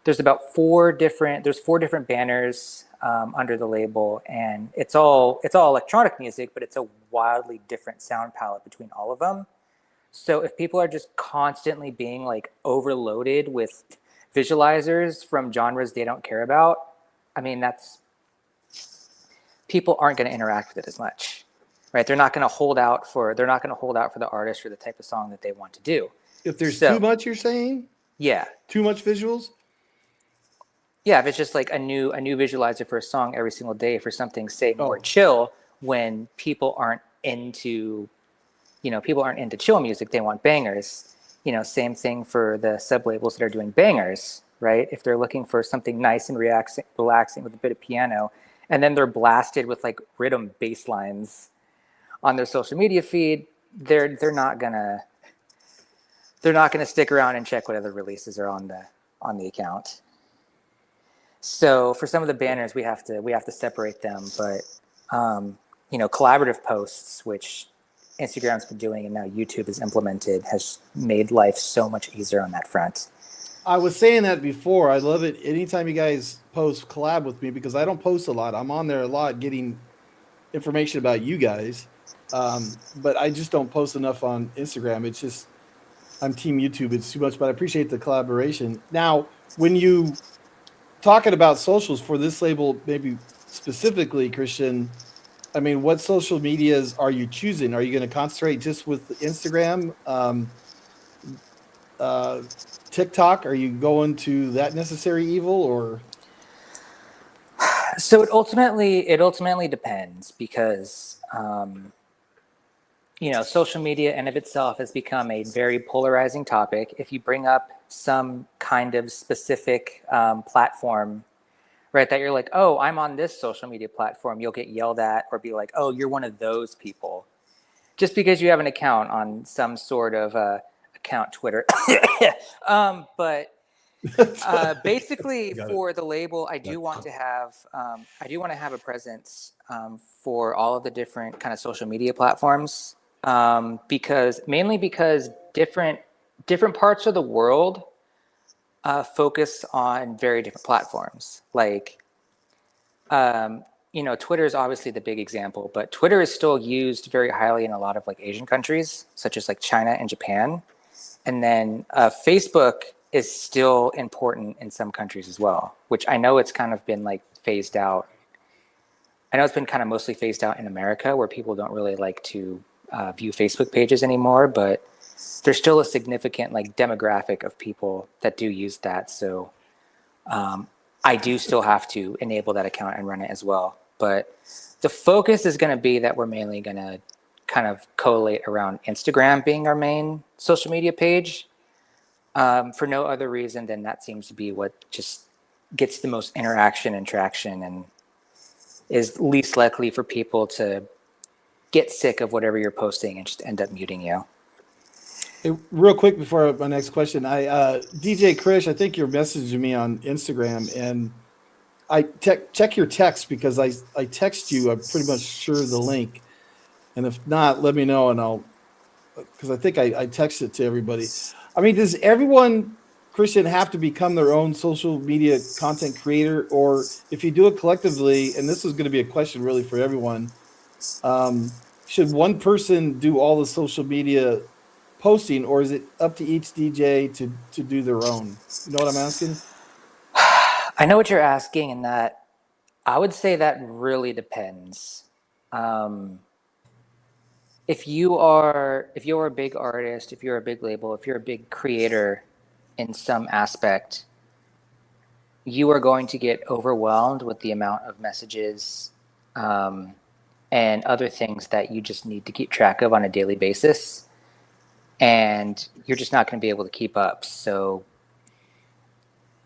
there's four different banners under the label, and it's all electronic music, but it's a wildly different sound palette between all of them. So if people are just constantly being like overloaded with visualizers from genres they don't care about, I mean, people aren't going to interact with it as much, right? They're not going to hold out for the artist or the type of song that they want to do. If there's too much, you're saying? Yeah. Too much visuals? Yeah, if it's just like a new visualizer for a song every single day for something, say, more chill, when people aren't into chill music, they want bangers. Same thing for the sub-labels that are doing bangers, right? If they're looking for something nice and relaxing with a bit of piano, and then they're blasted with like rhythm bass lines on their social media feed, they're not gonna stick around and check what other releases are on the account. So for some of the banners, we have to separate them. But collaborative posts, which Instagram's been doing and now YouTube has implemented, has made life so much easier on that front. I was saying that before. I love it anytime you guys post collab with me because I don't post a lot. I'm on there a lot getting information about you guys, but I just don't post enough on Instagram. It's just I'm team YouTube. It's too much, but I appreciate the collaboration. Now, when you talking about socials for this label, maybe specifically, Christian, I mean, what social medias are you choosing? Are you going to concentrate just with Instagram, TikTok? Are you going to that necessary evil, or? So it ultimately depends because social media in of itself has become a very polarizing topic. If you bring up some kind of specific platform, right, that you're like, oh, I'm on this social media platform, you'll get yelled at or be like, oh, you're one of those people, just because you have an account on some sort of account, Twitter. But basically, for the label, I do want to have a presence for all of the different kind of social media platforms, because different parts of the world focus on very different platforms. Like, Twitter is obviously the big example, but Twitter is still used very highly in a lot of like Asian countries, such as like China and Japan. And then Facebook is still important in some countries as well, which I know it's kind of been like phased out. I know it's been kind of mostly phased out in America, where people don't really like to view Facebook pages anymore, but there's still a significant like demographic of people that do use that. So I do still have to enable that account and run it as well. But the focus is going to be that we're mainly going to kind of collate around Instagram being our main social media page, for no other reason than that seems to be what just gets the most interaction and traction and is least likely for people to get sick of whatever you're posting and just end up muting you. Hey, real quick before my next question, DJ Krish, I think you're messaging me on Instagram, and I check your text, because I text you. I'm pretty much sure the link, and if not, let me know, and because I think I text it to everybody. I mean, does everyone, Christian, have to become their own social media content creator, or if you do it collectively? And this is going to be a question really for everyone. Should one person do all the social media posting, or is it up to each DJ to do their own? You know what I'm asking? I know what you're asking, and that I would say that really depends. If you're a big artist, if you're a big label, if you're a big creator in some aspect, you are going to get overwhelmed with the amount of messages and other things that you just need to keep track of on a daily basis. And you're just not going to be able to keep up. So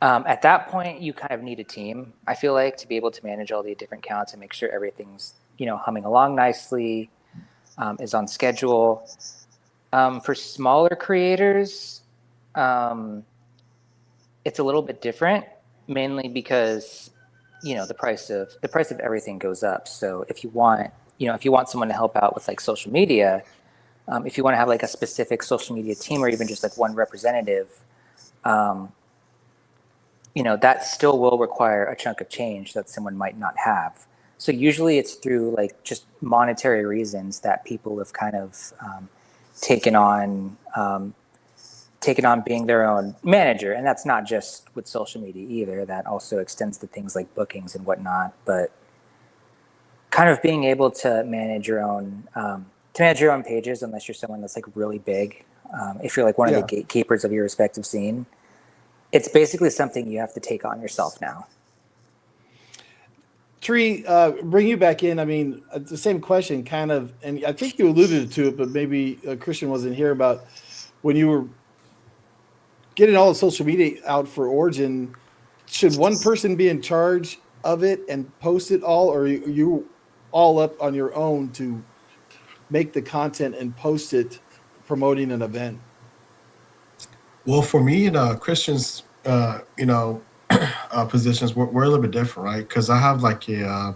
at that point, you kind of need a team, I feel like, to be able to manage all the different counts and make sure everything's, humming along nicely, is on schedule. For smaller creators, it's a little bit different, mainly because, the price of everything goes up. So if you want someone to help out with like social media, if you want to have like a specific social media team, or even just like one representative, that still will require a chunk of change that someone might not have. So usually it's through like just monetary reasons that people have kind of taken on being their own manager. And that's not just with social media either. That also extends to things like bookings and whatnot. But kind of being able to manage your own pages, unless you're someone that's like really big. If you're like one of the gatekeepers of your respective scene, it's basically something you have to take on yourself now. Tree, bring you back in. I mean, the same question, kind of, and I think you alluded to it, but maybe Christian wasn't here, about when you were getting all the social media out for Origin. Should one person be in charge of it and post it all, or are you all up on your own to make the content and post it, promoting an event? Well, for me and Christian's, positions, we're a little bit different, right? Because I have like I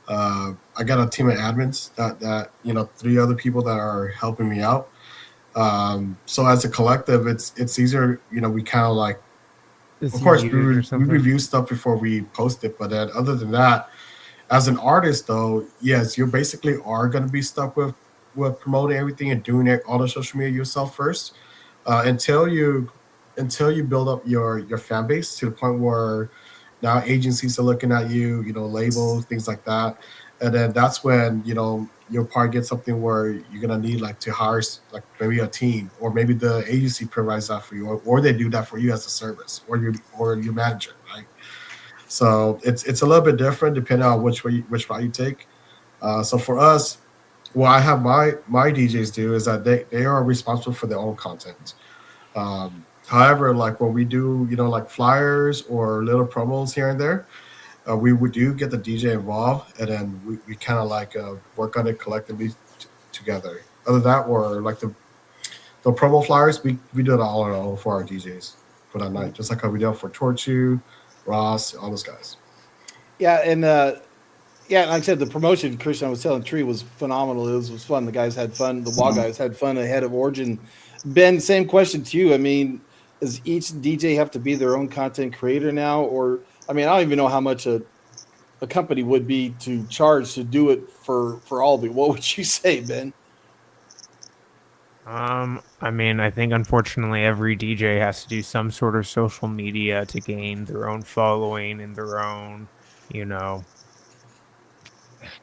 got a team of admins that 3 other people that are helping me out. So as a collective, it's easier. We kind of like, of course, we review stuff before we post it. But then other than that, as an artist, though, yes, you basically are going to be stuck with promoting everything and doing all the social media yourself first, until you build up your fan base to the point where now agencies are looking at you, labels, things like that. And then that's when, you know, you'll probably get something where you're gonna need like to hire like maybe a team, or maybe the agency provides that for you, or they do that for you as a service, or your manager, right? So it's a little bit different depending on which route you take. So for us, what I have my DJs do is that they are responsible for their own content. However, like when we do, you know, like flyers or little promos here and there, we would get the DJ involved, and then we kind of like work on it collectively together. Other than that, or like the promo flyers, we do it all on our own for our DJs for that night, just like how we do it for Tohrchu, Ross, all those guys. Yeah, and yeah, like I said, the promotion Christian I was telling Tree was phenomenal. It was fun. The guys had fun. The WA guys had fun ahead of Origin. Ben, same question to you. I mean, does each DJ have to be their own content creator now? Or, I mean, I don't even know how much a company would be to charge to do it for all of you. What would you say, Ben? I mean, I think unfortunately every DJ has to do some sort of social media to gain their own following and their own, you know,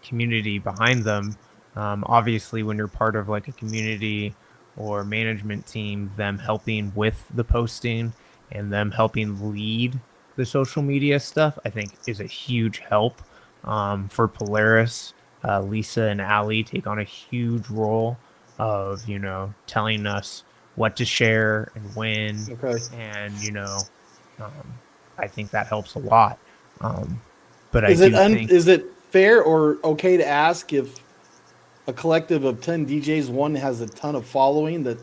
community behind them. Obviously, when you're part of like a community or management team, them helping with the posting and them helping lead the social media stuff, I think is a huge help. For Polaris, Lisa and Ali take on a huge role of, you know, telling us what to share and when. Okay. And, you know, I think that helps a lot. But Is I do think... Is it fair or okay to ask if a collective of 10 DJs, one has a ton of following, that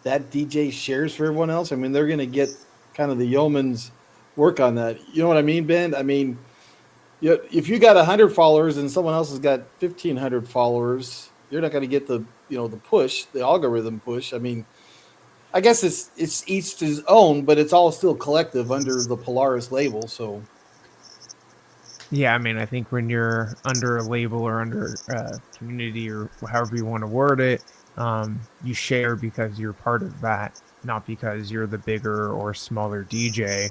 DJ shares for everyone else? I mean, they're going to get kind of the yeoman's work on that. You know what I mean, Ben? I mean, if you got 100 followers and someone else has got 1,500 followers, you're not going to get the, you know, the push, the algorithm push. I mean, I guess it's each to his own, but it's all still collective under the Polaris label. So, yeah, I mean, I think when you're under a label or under a community or however you want to word it, you share because you're part of that, not because you're the bigger or smaller DJ.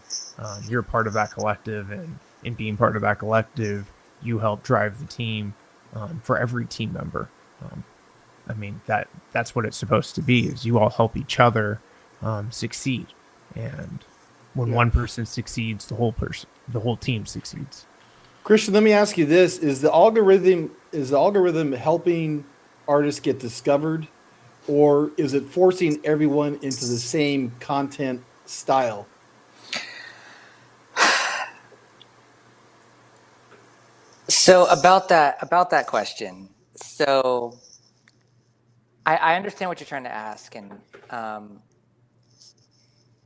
You're part of that collective, and in being part of that collective, you help drive the team for every team member. I mean, that's what it's supposed to be, is you all help each other succeed. And when one person succeeds, the whole team succeeds. Christian, let me ask you this. Is the algorithm helping artists get discovered, or is it forcing everyone into the same content style? So about that question. So I understand what you're trying to ask, and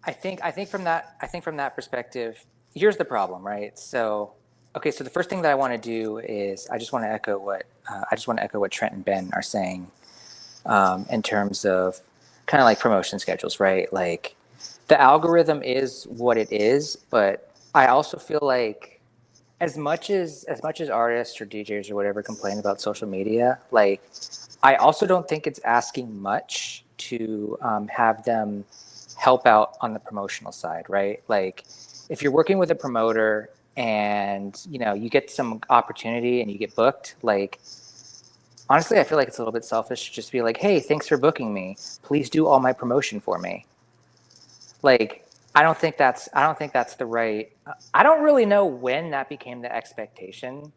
I think from that perspective, here's the problem, right? So okay, so the first thing that I want to do is I just want to echo what Trent and Ben are saying in terms of kind of like promotion schedules, right? Like the algorithm is what it is, but I also feel like as much as artists or DJs or whatever complain about social media, like I also don't think it's asking much to have them help out on the promotional side, right? Like if you're working with a promoter and, you know, you get some opportunity and you get booked, like honestly, I feel like it's a little bit selfish to just be like, hey, thanks for booking me. Please do all my promotion for me. Like, I don't think that's the right. I don't really know when that became the expectation,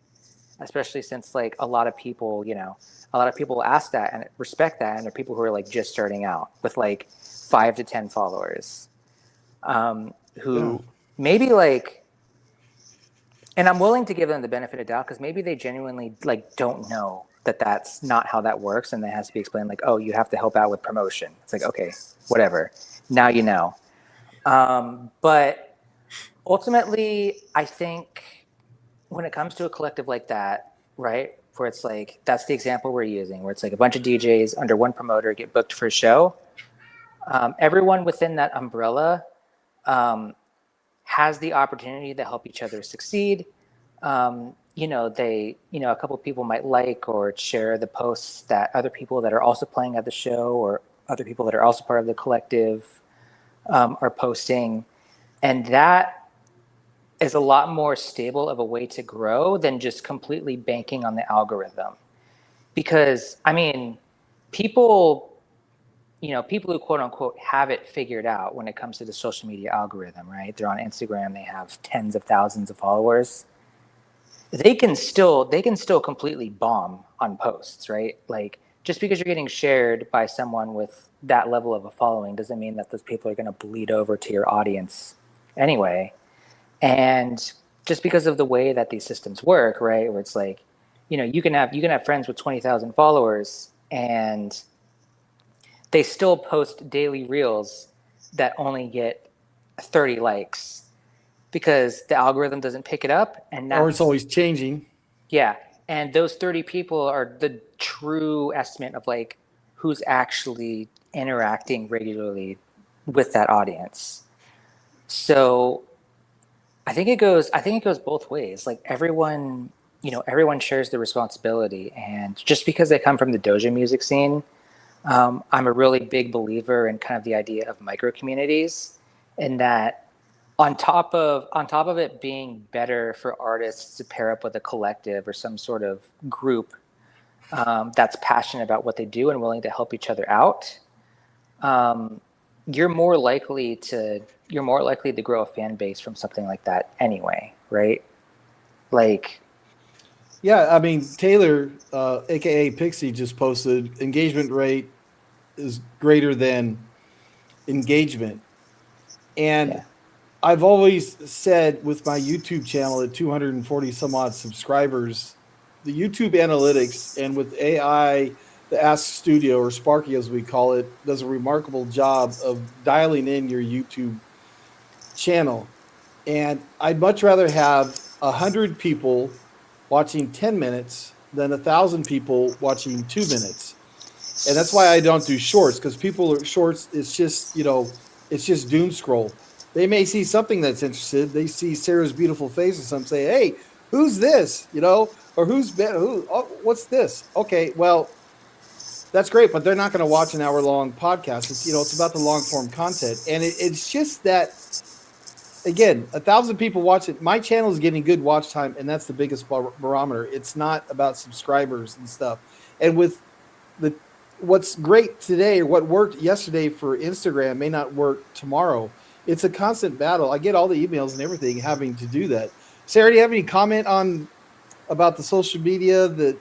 especially since like a lot of people ask that and respect that, and they're people who are like just starting out with like 5 to 10 followers, who maybe like, and I'm willing to give them the benefit of doubt because maybe they genuinely like don't know that that's not how that works, and that has to be explained like, oh, you have to help out with promotion. It's like, okay, whatever. Now you know. But ultimately, I think when it comes to a collective like that, right, where it's like, that's the example we're using, where it's like a bunch of DJs under one promoter get booked for a show. Everyone within that umbrella has the opportunity to help each other succeed. You know, a couple of people might like or share the posts that other people that are also playing at the show or other people that are also part of the collective are posting, and that is a lot more stable of a way to grow than just completely banking on the algorithm. Because, I mean, people who quote unquote have it figured out when it comes to the social media algorithm, right? They're on Instagram, they have tens of thousands of followers. They can still completely bomb on posts, right? Like, just because you're getting shared by someone with that level of a following doesn't mean that those people are going to bleed over to your audience anyway. And just because of the way that these systems work, right, where it's like, you can have friends with 20,000 followers and they still post daily reels that only get 30 likes because the algorithm doesn't pick it up, and Or it's always changing. Yeah, and those 30 people are the true estimate of like who's actually interacting regularly with that audience. So I think it goes both ways. Like everyone shares the responsibility, and just because they come from the doja music scene, I'm a really big believer in kind of the idea of micro communities, and that on top of it being better for artists to pair up with a collective or some sort of group that's passionate about what they do and willing to help each other out, you're more likely to grow a fan base from something like that anyway, right? Like, Yeah, I mean, Taylor, aka Pixie, just posted engagement rate is greater than engagement. And yeah. I've always said with my YouTube channel at 240 some odd subscribers, the YouTube analytics and with AI, the Ask Studio, or Sparky as we call it, does a remarkable job of dialing in your YouTube channel. And I'd much rather have 100 people watching 10 minutes than 1,000 people watching 2 minutes. And that's why I don't do shorts, because people are shorts. It's just, it's just doom scroll. They may see something that's interested. They see Sarah's beautiful face and some say, hey, who's this? Or what's this? Okay, well, that's great, but they're not going to watch an hour-long podcast. It's about the long-form content. And it's just that, again, 1,000 people watch it. My channel is getting good watch time, and that's the biggest barometer. It's not about subscribers and stuff. And with what's great today, or what worked yesterday for Instagram may not work tomorrow. It's a constant battle. I get all the emails and everything having to do that. Sarah, do you have any comment about the social media, the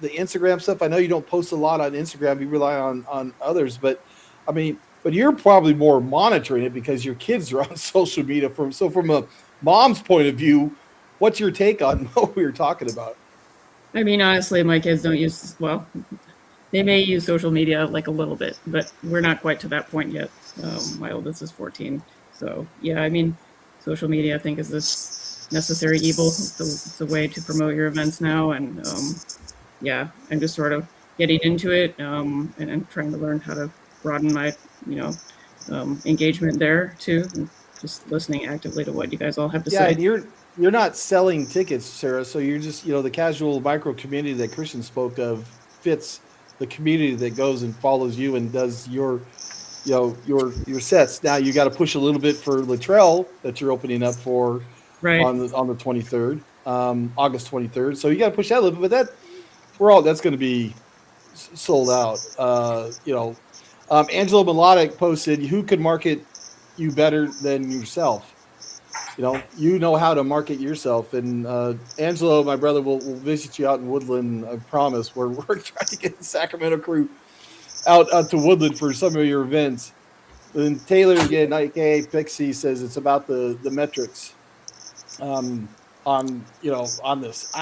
Instagram stuff? I know you don't post a lot on Instagram. You rely on others, but I mean, but you're probably more monitoring it because your kids are on social media. From a mom's point of view, what's your take on what we were talking about? I mean, honestly, my kids don't use, they may use social media like a little bit, but we're not quite to that point yet. My oldest is 14. So yeah, I mean, social media, I think, is this necessary evil. It's a way to promote your events now. And yeah, I'm just sort of getting into it and trying to learn how to broaden my, engagement there too. And just listening actively to what you guys all have to say. Yeah, and you're not selling tickets, Sarah. So you're just, the casual micro community that Christian spoke of fits the community that goes and follows you and does your sets. Now you got to push a little bit for Latrell that you're opening up for right on the 23rd, August 23rd. So you got to push that a little bit, but that's going to be sold out. Angela Melodic posted, who could market you better than yourself? You know how to market yourself. And Angelo, my brother, will visit you out in Woodland. I promise. We're trying to get the Sacramento crew out to Woodland for some of your events. And Taylor, again, aka Pixie, says it's about the metrics on this.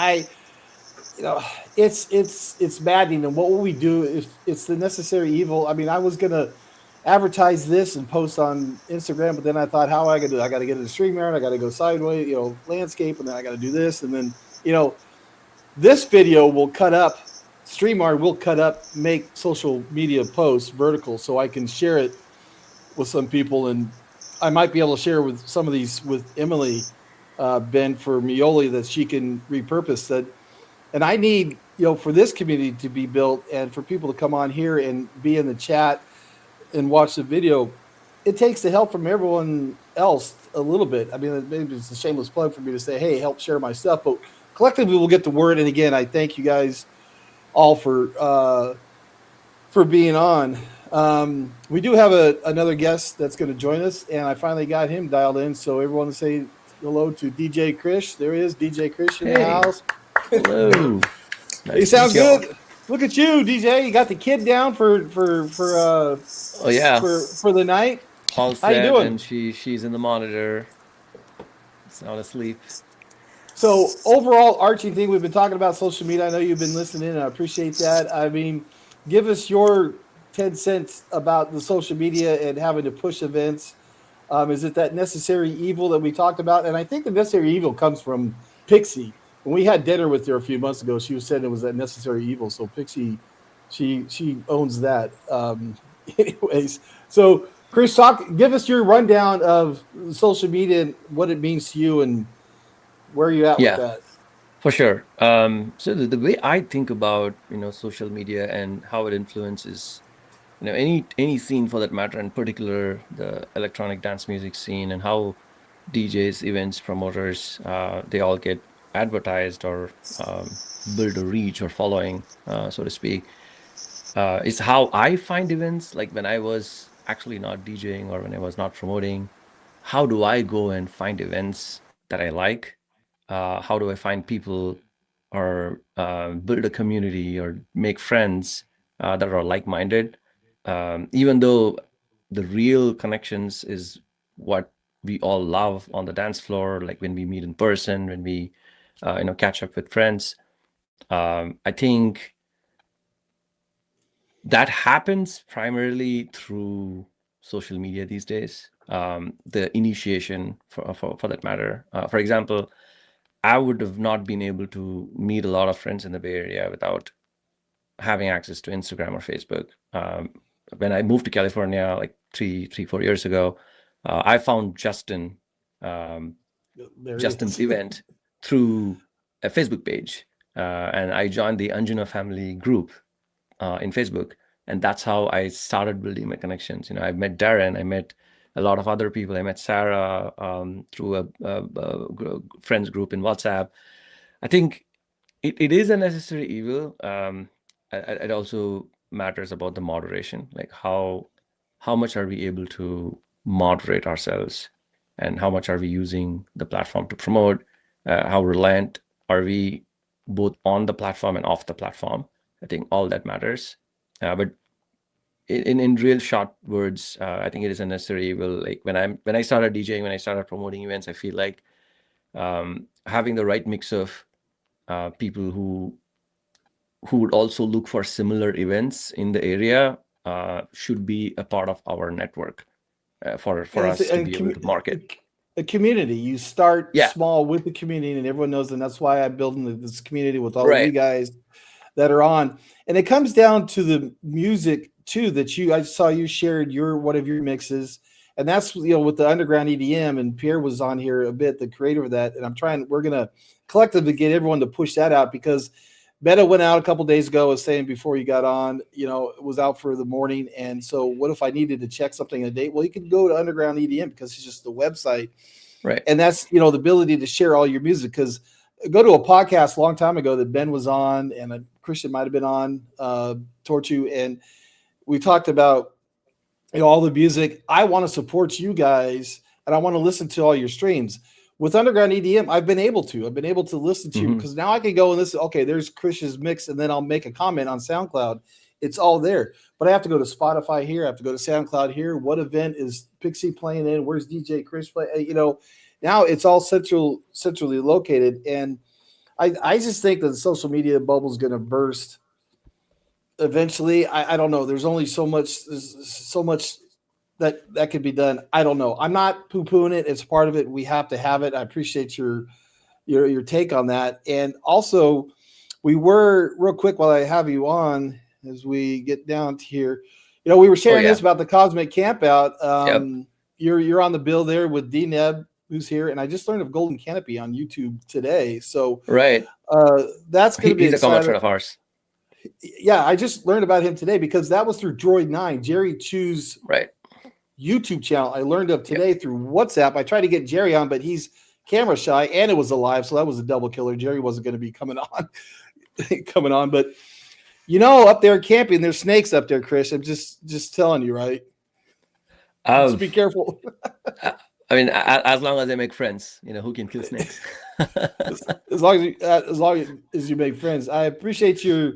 It's maddening. And what will we do if it's the necessary evil? I mean, I was gonna advertise this and post on Instagram, but then I thought, how am I gonna do it? I got to get into StreamYard, I got to go sideways, landscape, and then I got to do this, and then this video will cut up. StreamYard will cut up, make social media posts vertical, so I can share it with some people, and I might be able to share with some of these with Emily Ben for Mioli that she can repurpose that. And I need for this community to be built and for people to come on here and be in the chat and watch the video. It takes the help from everyone else a little bit. I mean, maybe it's a shameless plug for me to say, hey, help share my stuff. But collectively, we'll get the word. And again, I thank you guys all for being on. We do have another guest that's going to join us, and I finally got him dialed in. So everyone say hello to DJ Krish. There he is, DJ Krish in the house. Hello. He sounds good. Look at you, DJ. You got the kid down for Oh yeah. for the night. All How you set, doing? and she's in the monitor. It's not asleep. So overall, arching thing, we've been talking about social media. I know you've been listening, and I appreciate that. I mean, give us your 10 cents about the social media and having to push events. Is it that necessary evil that we talked about? And I think the necessary evil comes from Pixie. When we had dinner with her a few months ago, she was saying it was that necessary evil. So Pixie, she owns that. Anyways, so Chris, give us your rundown of social media and what it means to you and where you're at with that. For sure. So the way I think about social media and how it influences any scene for that matter, in particular the electronic dance music scene, and how DJs, events, promoters, they all get advertised or build a reach or following, so to speak, is how I find events. Like when I was actually not DJing or when I was not promoting, how do I go and find events that I like? How do I find people or build a community or make friends that are like-minded? Even though the real connections is what we all love on the dance floor, like when we meet in person, when we catch up with friends. I think that happens primarily through social media these days. The initiation for that matter. For example, I would have not been able to meet a lot of friends in the Bay Area without having access to Instagram or Facebook. When I moved to California like 4 years ago, I found Justin's event through a Facebook page, and I joined the Anjuna family group in Facebook, and that's how I started building my connections. I met Darren, I met a lot of other people. I met Sarah through a friends group in WhatsApp. I think it is a necessary evil. It also matters about the moderation, like how much are we able to moderate ourselves, and how much are we using the platform to promote? How reliant are we both on the platform and off the platform? I think all that matters. But in real short words, I think it is a necessary evil. Like when I started DJing, when I started promoting events, I feel like having the right mix of people who would also look for similar events in the area should be a part of our network for us to be able to market. A community. You start small with the community, and everyone knows, and that's why I'm building this community with all of you guys that are on. And it comes down to the music too that I saw you shared one of your mixes, and that's with the underground EDM, and Pierre was on here a bit, the creator of that. And we're gonna collectively get everyone to push that out, because Meta went out a couple days ago, was saying before you got on, it was out for the morning. And so what if I needed to check something in a date? Well, you can go to Underground EDM because it's just the website. Right. And that's, the ability to share all your music. Because go to a podcast a long time ago that Ben was on, and Christian might have been on, Tohrchu, and we talked about, all the music. I want to support you guys, and I want to listen to all your streams. With Underground EDM, I've been able to listen to, because now I can go and listen. Okay, there's Chris's mix, and then I'll make a comment on SoundCloud. It's all there. But I have to go to Spotify here. I have to go to SoundCloud here. What event is Pixie playing in? Where's DJ Chris play? Now it's all centrally located. And I just think that the social media bubble is going to burst eventually. I don't know. There's only so much that could be done. I don't know. I'm not poo-pooing it. It's part of it. We have to have it. I appreciate your take on that. And also, we were, real quick while I have you on, as we get down to here, we were sharing this about the Kausmic Campout. You're on the bill there with D-Neb, who's here, and I just learned of Golden Canopy on YouTube today. So that's going to be He's a common friend of ours. Yeah, I just learned about him today because that was through Droid 9. Jerry Chu's YouTube channel I learned of today through WhatsApp. I tried to get Jerry on, but he's camera shy, and it was alive, so that was a double killer. Jerry wasn't going to be coming on, but up there camping, there's snakes up there, Chris. I'm just telling you, right? Just be careful. I mean, as long as they make friends, who can kill snakes? as long as you make friends. I appreciate your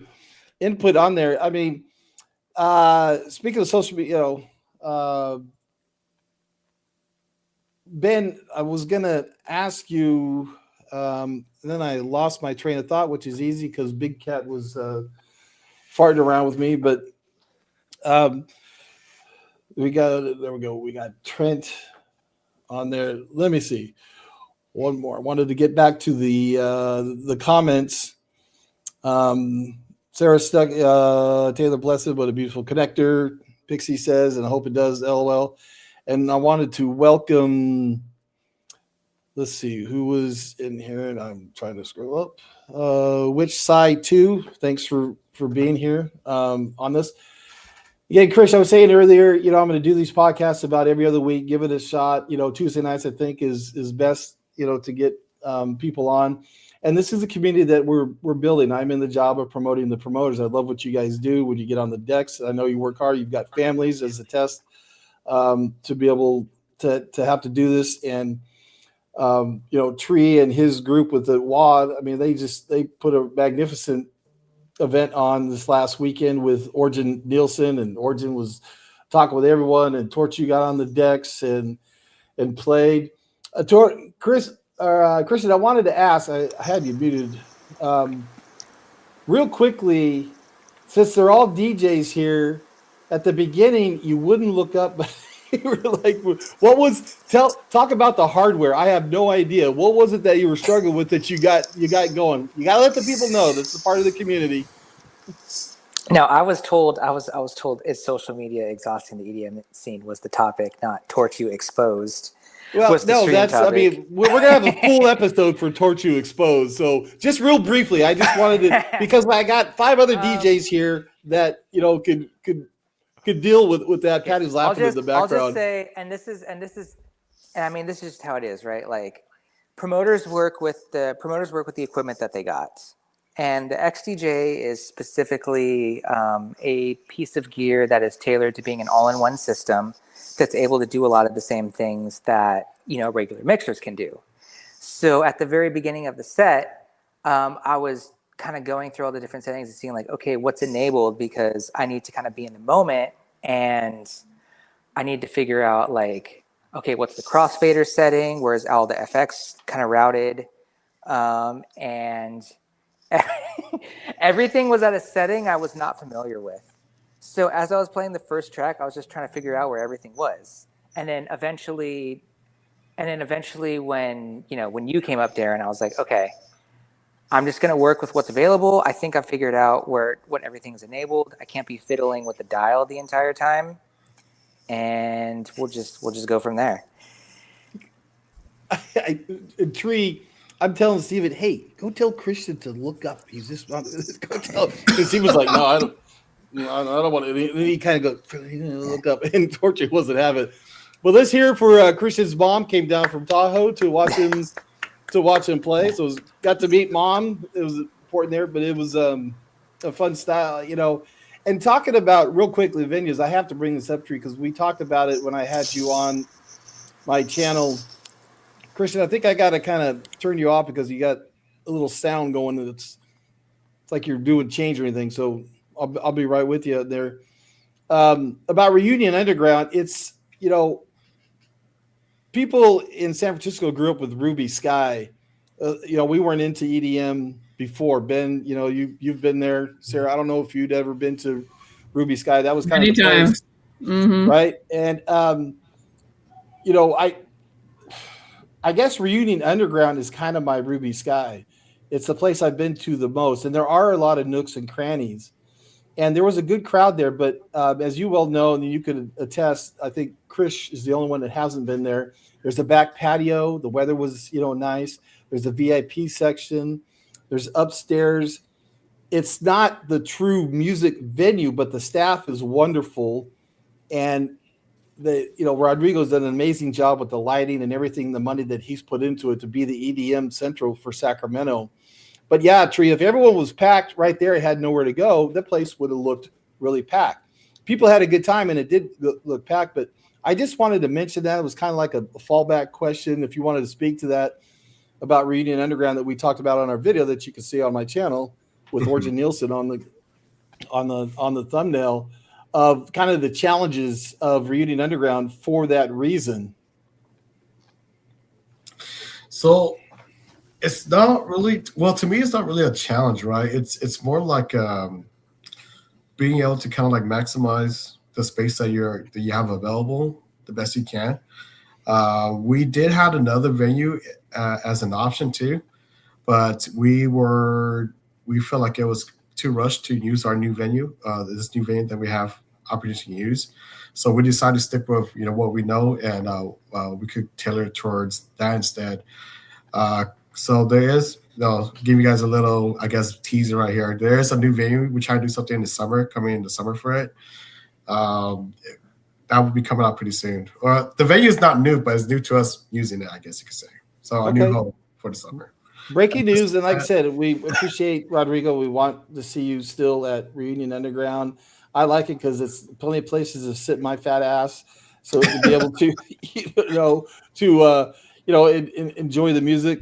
input on there. I mean, speaking of social media, Ben, I was gonna ask you, and then I lost my train of thought, which is easy because Big Cat was farting around with me. But there we go. We got Trent on there. Let me see. One more. I wanted to get back to the comments. Sarah Stuck, Taylor Blessed, what a beautiful connector, Pixie says, and I hope it does, LOL. And I wanted to welcome, let's see, who was in here, and I'm trying to scroll up. Which side too? Thanks for being here on this. Again, Chris, I was saying earlier, I'm going to do these podcasts about every other week, give it a shot. Tuesday nights, I think, is best, to get people on. And this is a community that we're building. I'm in the job of promoting the promoters. I love what you guys do when you get on the decks. I know you work hard. You've got families as a test to be able to have to do this. And, Tree and his group with the WAD, I mean, they put a magnificent event on this last weekend with Ørjan Nilsen, and Ørjan was talking with everyone, and Tohrchu got on the decks and played. Christian, I wanted to ask, I had you muted, real quickly, since they're all DJs here, at the beginning, you wouldn't look up, but you were like, talk about the hardware. I have no idea. What was it that you were struggling with that you got going? You got to let the people know. That's a part of the community. No, I was told is social media exhausting the EDM scene was the topic, not Tohrchu exposed. Well, no, that's, topic. I mean, we're going to have a full episode for Tohrchu exposed. So just real briefly, I just wanted to, because I got 5 other DJs here that, could deal with that. Patty's laughing in the background. I'll just say, and I mean, this is just how it is, right? Like promoters work with the equipment that they got. And the XDJ is specifically a piece of gear that is tailored to being an all-in-one system that's able to do a lot of the same things that, regular mixers can do. So at the very beginning of the set, I was kind of going through all the different settings and seeing like, okay, what's enabled, because I need to kind of be in the moment and I need to figure out like, okay, what's the crossfader setting? Where's all the FX kind of routed? And everything was at a setting I was not familiar with. So as I was playing the first track, I was just trying to figure out where everything was. And then eventually when you came up, Darren, I was like, okay, I'm just going to work with what's available. I think I figured out what everything's enabled. I can't be fiddling with the dial the entire time. And we'll just go from there. Tree, I'm telling Steven, hey, go tell Christian to look up. He's just go tell, because he was like, no, I don't want to. And he kind of goes, look up, and Tohrchu wasn't having it. Well, let's hear for Christian's mom came down from Tahoe to watch him play. So got to meet mom. It was important there, but it was a fun style, And talking about real quickly venues, I have to bring this up, Tree, because we talked about it when I had you on my channel. Christian, I think I got to kind of turn you off because you got a little sound going. And it's like you're doing change or anything. So I'll be right with you there. About Reunion Underground, it's, people in San Francisco grew up with Ruby Sky. We weren't into EDM before. Ben, you've been there. Sarah, I don't know if you'd ever been to Ruby Sky. That was kind of the place, right? And, I guess Reunion Underground is kind of my Ruby Sky. It's the place I've been to the most. And there are a lot of nooks and crannies. And there was a good crowd there. But as you well know, and you could attest, I think Chris is the only one that hasn't been there. There's a back patio. The weather was, nice. There's a VIP section. There's upstairs. It's not the true music venue, but the staff is wonderful. And Rodrigo's done an amazing job with the lighting and everything, the money that he's put into it to be the EDM central for Sacramento. But yeah, Tree, if everyone was packed right there, had nowhere to go, the place would have looked really packed. People had a good time and it did look packed, but I just wanted to mention that. It was kind of like a fallback question. If you wanted to speak to that about Reunion Underground that we talked about on our video that you can see on my channel with Ørjan Nilsen on the thumbnail, of kind of the challenges of Reunion Underground for that reason. So it's not really, well, to me, it's not really a challenge, right? It's more like being able to kind of like maximize the space that you have available the best you can. We did have another venue as an option too, but we felt like it was too rushed to use our new venue, this new venue that we have opportunity to use. So we decided to stick with what we know, and we could tailor it towards that instead. So there is, give you guys a little, I guess, teaser right here. There is a new venue. We try to do something in the summer, coming in the summer for it. That will be coming out pretty soon. The venue is not new, but it's new to us using it, I guess you could say. So a new home for the summer. Breaking news, and like I said, we appreciate Rodrigo. We want to see you still at Reunion Underground. I like it because it's plenty of places to sit my fat ass, so to be able to, enjoy the music.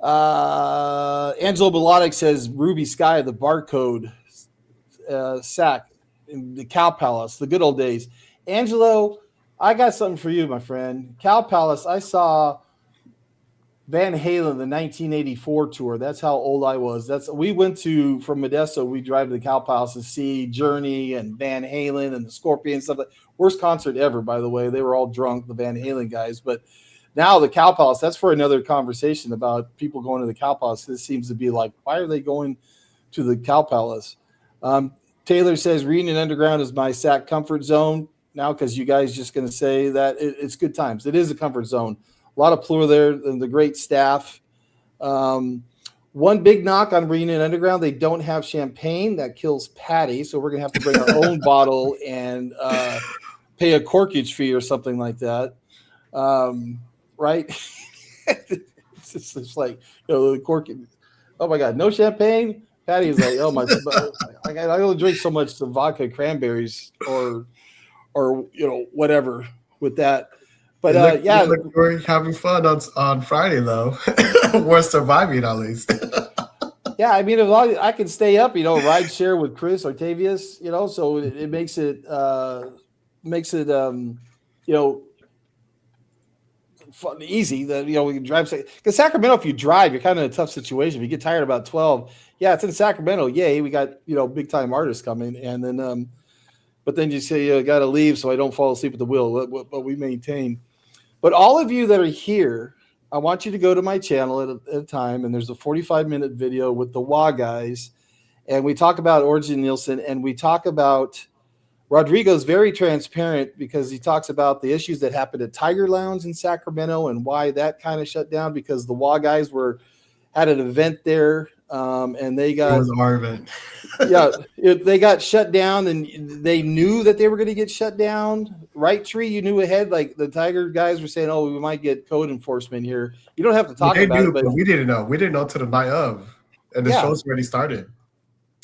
Angelo Melodic says Ruby Sky, the Barcode, Sac, in the Cow Palace, the good old days. Angelo, I got something for you, my friend. Cow Palace, I saw Van Halen, the 1984 tour. That's how old I was. We went from Modesto, we drive to the Cow Palace to see Journey and Van Halen and the Scorpions, stuff like that. Worst concert ever, by the way. They were all drunk, the Van Halen guys. But now the Cow Palace, that's for another conversation about people going to the Cow Palace. This seems to be like, why are they going to the Cow Palace? Taylor says Reunion Underground is my SAC comfort zone now, because you guys just going to say that it's good times. It is a comfort zone. A lot of plur there, and the great staff. One big knock on Reunion Underground, they don't have champagne. That kills Patty, so we're going to have to bring our own bottle and pay a corkage fee or something like that. Right? It's just like, the corkage. Oh, my God, no champagne? Patty is like, oh, my, I only drink so much the vodka cranberries or whatever with that. But we're having fun on Friday though. We're surviving at least. Yeah, I mean, as long as I can stay up, ride share with Chris Octavius, so it makes it fun, easy that we can drive. Because Sacramento, if you drive, you're kind of in a tough situation. If you get tired about 12, yeah, it's in Sacramento. Yay, we got big time artists coming, and then but then you say got to leave so I don't fall asleep at the wheel. But we maintain. But all of you that are here, I want you to go to my channel at a time, and there's a 45-minute video with the WA guys, and we talk about Ørjan Nilsen, and we talk about Rodrigo's very transparent because he talks about the issues that happened at Tiger Lounge in Sacramento and why that kind of shut down because the WA guys had an event there, and they got, it was our event. they got shut down, and they knew that they were going to get shut down. Right, Tree? You knew ahead. Like the Tiger guys were saying, "Oh, we might get code enforcement here." You don't have to talk about it, but we didn't know. We didn't know till the night of, and the show's already started.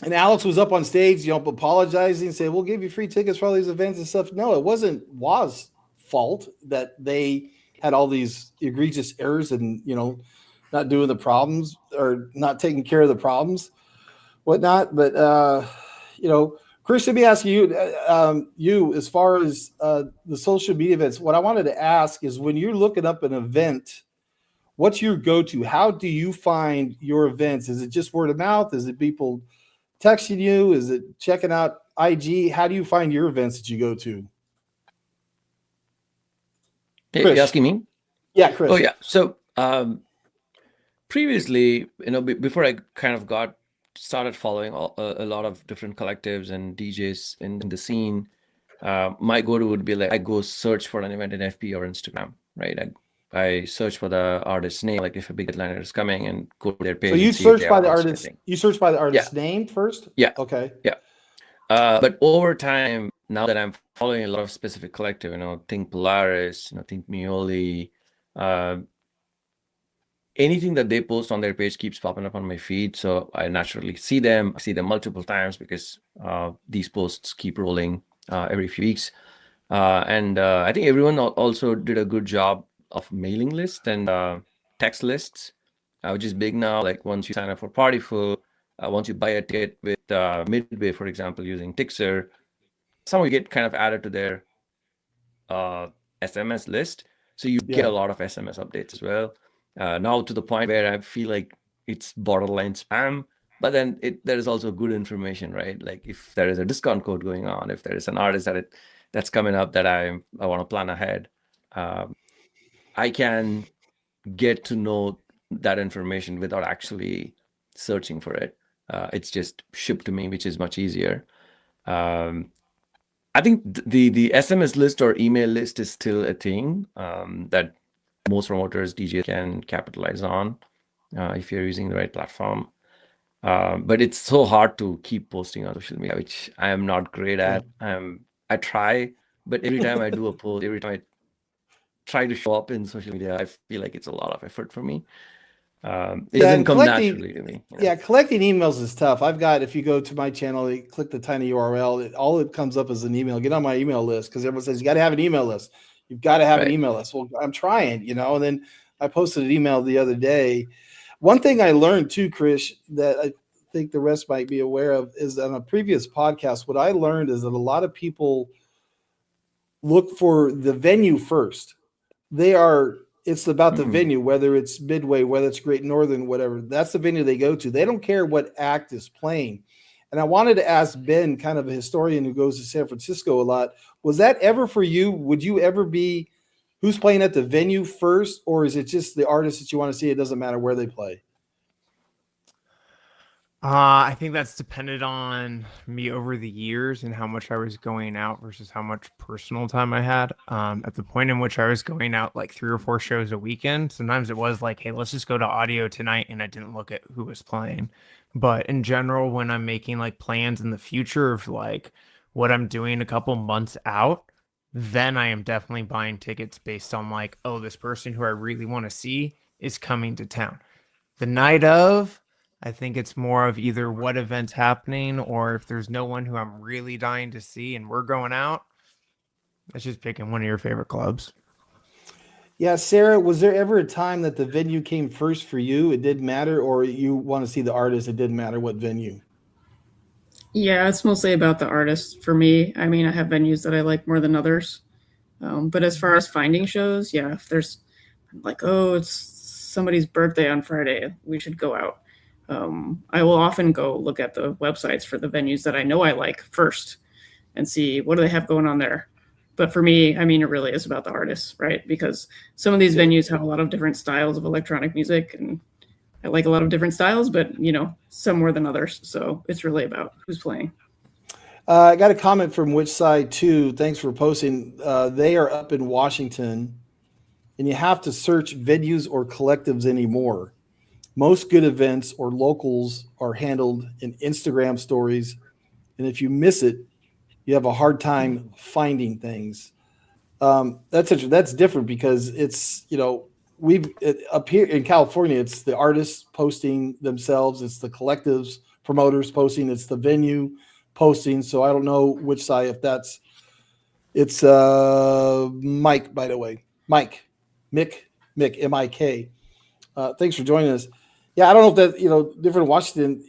And Alex was up on stage, apologizing, saying, "We'll give you free tickets for all these events and stuff." No, it wasn't WA's fault that they had all these egregious errors and not doing the problems or not taking care of the problems, whatnot. But Chris, let me ask you, as far as the social media events, what I wanted to ask is when you're looking up an event, what's your go-to? How do you find your events? Is it just word of mouth? Is it people texting you? Is it checking out IG? How do you find your events that you go to? Hey, you asking me? Yeah, Chris. Oh, yeah. So previously, before I kind of started following a lot of different collectives and DJs in the scene, my go-to would be like I go search for an event in FB or Instagram, right? I search for the artist's name, like if a big headliner is coming, and go to their page. So you search by the artist. You search by the artist's name first. Yeah. Okay. Yeah. But over time, now that I'm following a lot of specific collective, think Polaris, think Mioli, anything that they post on their page keeps popping up on my feed. So I naturally see them. I see them multiple times because these posts keep rolling every few weeks. And I think everyone also did a good job of mailing lists and text lists, which is big now. Like once you sign up for Partyful, once you buy a ticket with Midway, for example, using Tixer, some of you get kind of added to their SMS list. So you get a lot of SMS updates as well. Now to the point where I feel like it's borderline spam, but then there is also good information, right? Like if there is a discount code going on, if there is an artist that's coming up that I want to plan ahead, I can get to know that information without actually searching for it. It's just shipped to me, which is much easier. I think the SMS list or email list is still a thing that most promoters, DJs can capitalize on if you're using the right platform. But it's so hard to keep posting on social media, which I am not great at. I try, but every time I do a post, every time I try to show up in social media, I feel like it's a lot of effort for me. It doesn't come naturally to me. Yeah, collecting emails is tough. If you go to my channel, you click the tiny URL, all it comes up is an email. Get on my email list because everyone says you got to have an email list. You've got to have an email list. Well, I'm trying, and then I posted an email the other day. One thing I learned too, Krish, that I think the rest might be aware of is on a previous podcast, what I learned is that a lot of people look for the venue first. It's about the venue, whether it's Midway, whether it's Great Northern, whatever. That's the venue they go to. They don't care what act is playing. And I wanted to ask Ben, kind of a historian who goes to San Francisco a lot, was that ever for you? Would you ever be who's playing at the venue first, or is it just the artist that you want to see? It doesn't matter where they play. I think that's depended on me over the years and how much I was going out versus how much personal time I had. At the point in which I was going out like 3 or 4 shows a weekend, sometimes it was like, hey, let's just go to audio tonight, and I didn't look at who was playing. But in general, when I'm making like plans in the future of like what I'm doing a couple months out, then I am definitely buying tickets based on like, oh, this person who I really want to see is coming to town. The night of, I think it's more of either what event's happening or if there's no one who I'm really dying to see and we're going out, it's just picking one of your favorite clubs. Yeah, Sarah, was there ever a time that the venue came first for you? It didn't matter, or you want to see the artist, it didn't matter what venue? Yeah, it's mostly about the artist for me. I mean, I have venues that I like more than others. But as far as finding shows, yeah, if there's like, oh, it's somebody's birthday on Friday, we should go out. I will often go look at the websites for the venues that I know I like first and see what do they have going on there. But for me, I mean, it really is about the artists, right? Because some of these venues have a lot of different styles of electronic music, and I like a lot of different styles, but some more than others. So it's really about who's playing. I got a comment from Which Side too. Thanks for posting. They are up in Washington, and you have to search venues or collectives anymore. Most good events or locals are handled in Instagram stories, and if you miss it, you have a hard time finding things. That's different because it's up here in California, it's the artists posting themselves, it's the collectives, promoters posting, it's the venue posting. So I don't know Which Side, if it's Mike, by the way, Mick, M-I-K. Thanks for joining us. Yeah, I don't know if that, different in Washington,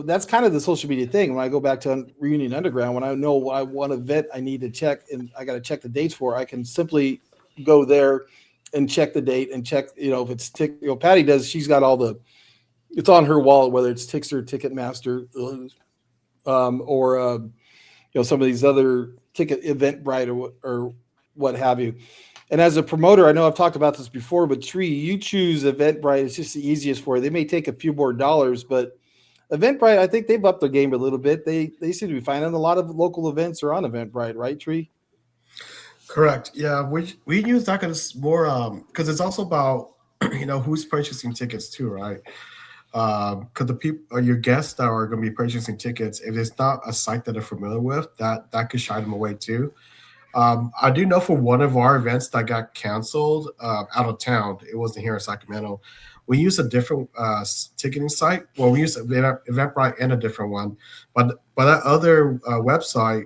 that's kind of the social media thing. When I go back to Reunion Underground, when I know what event I need to check and I got to check the dates for, I can simply go there and check the date and check, if it's Patty does, she's got it's on her wallet, whether it's Tixer, Ticketmaster, or some of these other Eventbrite or what have you. And as a promoter, I know I've talked about this before, but Tree, you choose Eventbrite. It's just the easiest for you. They may take a few more dollars, but Eventbrite, I think they've upped their game a little bit. They seem to be finding a lot of local events are on Eventbrite, right, Tree? Correct. Yeah, we use that because it's more because it's also about who's purchasing tickets too, right? because the people, your guests that are going to be purchasing tickets, if it's not a site that they're familiar with, that could shy them away too. I do know for one of our events that got canceled out of town, it wasn't here in Sacramento. We used a different ticketing site. Well, we used Eventbrite and a different one, but that other website,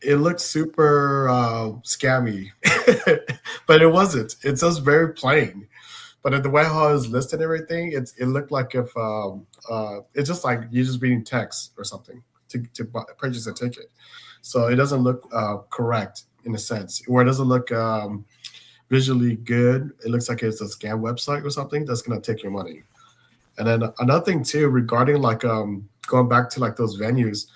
it looked super scammy, but it wasn't. It's just very plain. But the way how it was listed and everything, it looked like if it's just like you're just reading text or something to purchase a ticket. So it doesn't look correct in a sense, where it doesn't look visually good. It looks like it's a scam website or something that's going to take your money. And then another thing too, regarding like going back to like those venues,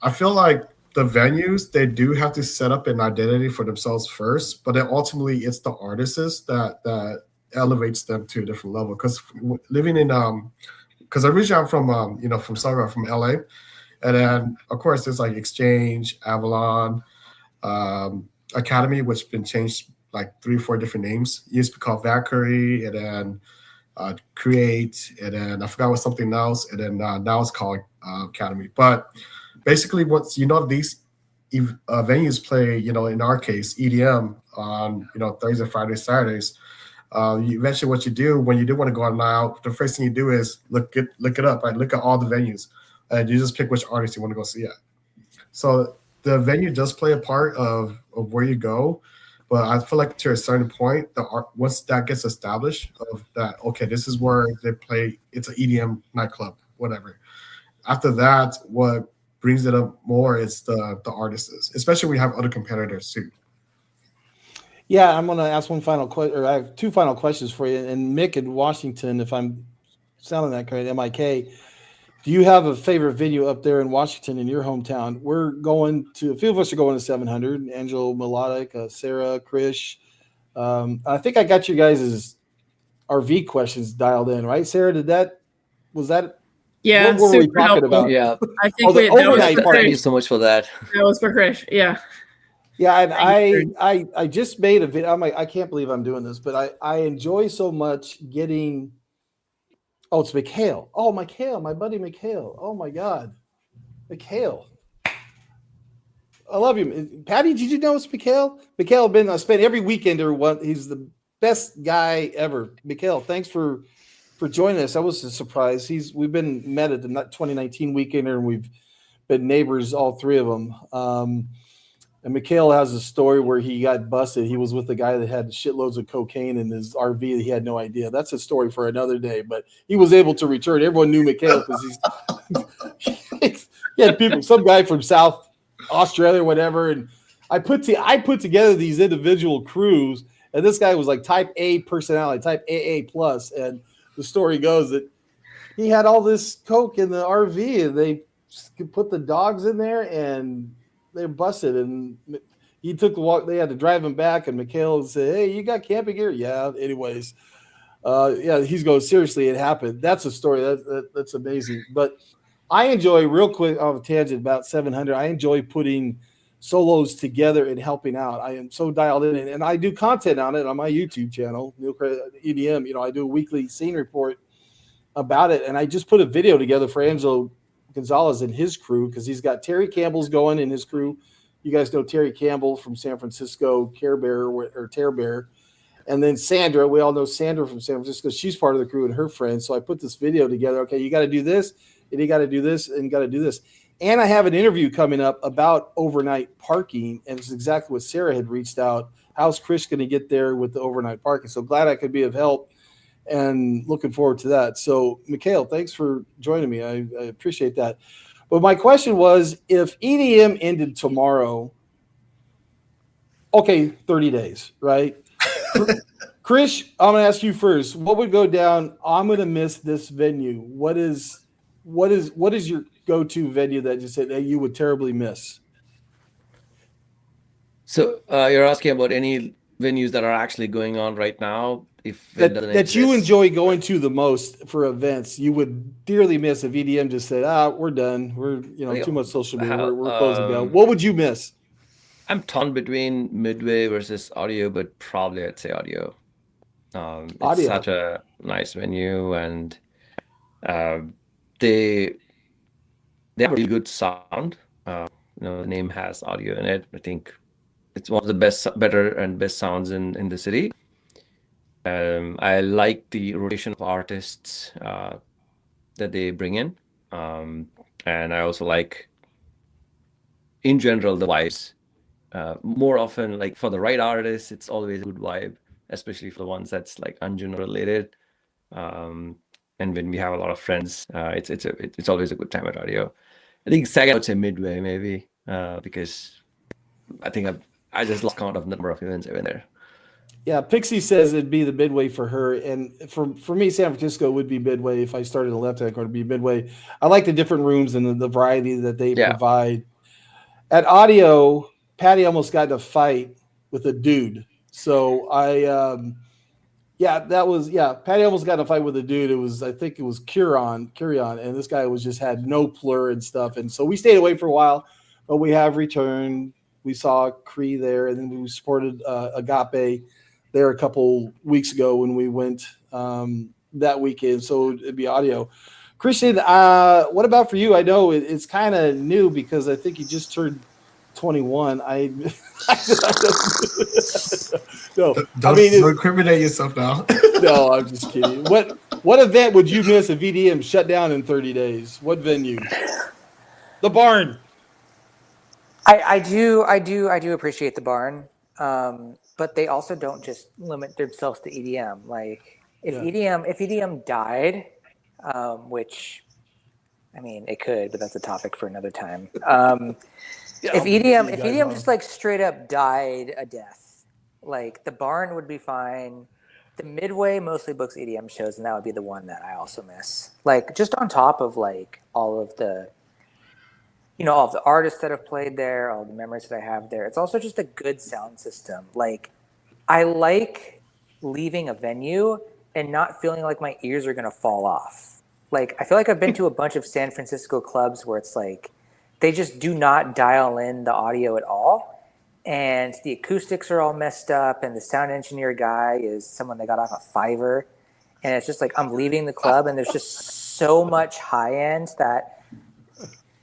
I feel like the venues, they do have to set up an identity for themselves first, but then ultimately it's the artists that elevates them to a different level. Because living in because originally I'm from Sacramento, from LA, and then of course there's like Exchange, Avalon, Academy, which been changed like 3 or 4 different names. It used to be called Valkyrie, and then Create, and then I forgot what something else, and then now it's called Academy. But basically, once these venues play, in our case, EDM on Thursday, Friday, Saturdays. Eventually, what you do when you do want to go on out, the first thing you do is look it up, right? Look at all the venues, and you just pick which artist you want to go see at. So the venue does play a part of where you go, but I feel like to a certain point, once that gets established, of that, okay, this is where they play. It's an EDM nightclub, whatever. After that, what brings it up more is the artists, especially when you have other competitors too. Yeah, I'm going to ask one final question, or I have 2 final questions for you. And Mick in Washington, if I'm sounding that correct, MIK, do you have a favorite venue up there in Washington in your hometown? We're going to, a few of us are going to 700, Angelo Melodic, Sarah, Krish. I think I got you guys' RV questions dialed in, right? Sarah, was that? Yeah, what were we super talking helpful. about? Yeah. I think the that was overnight for party. Thank you Krish. so much for that. That was for Krish. Yeah. Yeah, and I just made a video. I'm like, I can't believe I'm doing this, but I enjoy so much getting. Oh, it's Mikhail. Oh, Mikhail, my buddy Mikhail. Oh my God, Mikhail. I love you, Patty. Did you know it's Mikhail? Mikhail spent every weekend or what? He's the best guy ever. Mikhail, thanks for joining us. That was a surprise. We've been met at the 2019 weekender, and we've been neighbors, all 3 of them. And Mikhail has a story where he got busted. He was with a guy that had shitloads of cocaine in his RV that he had no idea. That's a story for another day, but he was able to return. Everyone knew Mikhail because he had people, some guy from South Australia or whatever. And I put together these individual crews, and this guy was like type A personality, type AA plus. And the story goes that he had all this coke in the RV, and they put the dogs in there, and they're busted, and he took the walk. They had to drive him back, and Mikhail said, "Hey, you got camping gear?" Yeah. Anyways, he's going, seriously, it happened. That's a story. That's amazing. But I enjoy, real quick off a tangent about 700. I enjoy putting solos together and helping out. I am so dialed in, and I do content on it on my YouTube channel, EDM. I do a weekly scene report about it, and I just put a video together for Angelo Gonzalez and his crew, because he's got Terry Campbell's going in his crew. You guys know Terry Campbell from San Francisco, Care Bear or Tear Bear. And then Sandra, we all know Sandra from San Francisco. She's part of the crew and her friends. So I put this video together. Okay, you got to do this, and you got to do this, and you got to do this. And I have an interview coming up about overnight parking, and it's exactly what Sarah had reached out. How's Chris going to get there with the overnight parking? So glad I could be of help, and looking forward to that. So, Mikhail, thanks for joining me. I appreciate that. But my question was, if EDM ended tomorrow, okay, 30 days, right? Krish, I'm going to ask you first. What would go down? I'm going to miss this venue. What is your go-to venue that you said that you would terribly miss? So you're asking about any venues that are actually going on right now? If that you enjoy going to the most for events, you would dearly miss if EDM just said, we're done. We're too much social media. We're closing down. What would you miss? I'm torn between Midway versus Audio, but probably I'd say Audio. It's Audio. such a nice venue, and They have a really good sound. The name has audio in it. I think it's one of the better and best sounds in the city. I like the rotation of artists that they bring in, and I also like, in general, the vibes. More often, like for the right artists, it's always a good vibe, especially for the ones that's like Anjuna related. And when we have a lot of friends, it's always a good time at audio. I think second I would say Midway maybe, because I think I just lost count of the number of events I've been there. Yeah, Pixie says it'd be the Midway for her, and for me, San Francisco would be Midway. If I started in the left-hand corner, it'd be Midway. I like the different rooms and the variety that they provide. At audio, Patty almost got in a fight with a dude. So Patty almost got in a fight with a dude. I think it was Curon, and this guy just had no plur and stuff. And so we stayed away for a while, but we have returned. We saw Cree there, and then we supported Agape there a couple weeks ago when we went that weekend. So it'd be audio. Christian, what about for you? I know it's kind of new because I think you just turned 21. Don't incriminate yourself now. No, I'm just kidding. What event would you miss if EDM shut down in 30 days? What venue? The Barn. I do appreciate the Barn, but they also don't just limit themselves to EDM. Like if EDM died, which I mean it could, but that's a topic for another time. If EDM just like straight up died a death, like the Barn would be fine. The Midway mostly books EDM shows, and that would be the one that I also miss. Like just on top of like all of the artists that have played there, all the memories that I have there. It's also just a good sound system. Like I like leaving a venue and not feeling like my ears are going to fall off. Like I feel like I've been to a bunch of San Francisco clubs where it's like they just do not dial in the audio at all. And the acoustics are all messed up. And the sound engineer guy is someone they got off of Fiverr. And it's just like, I'm leaving the club and there's just so much high end that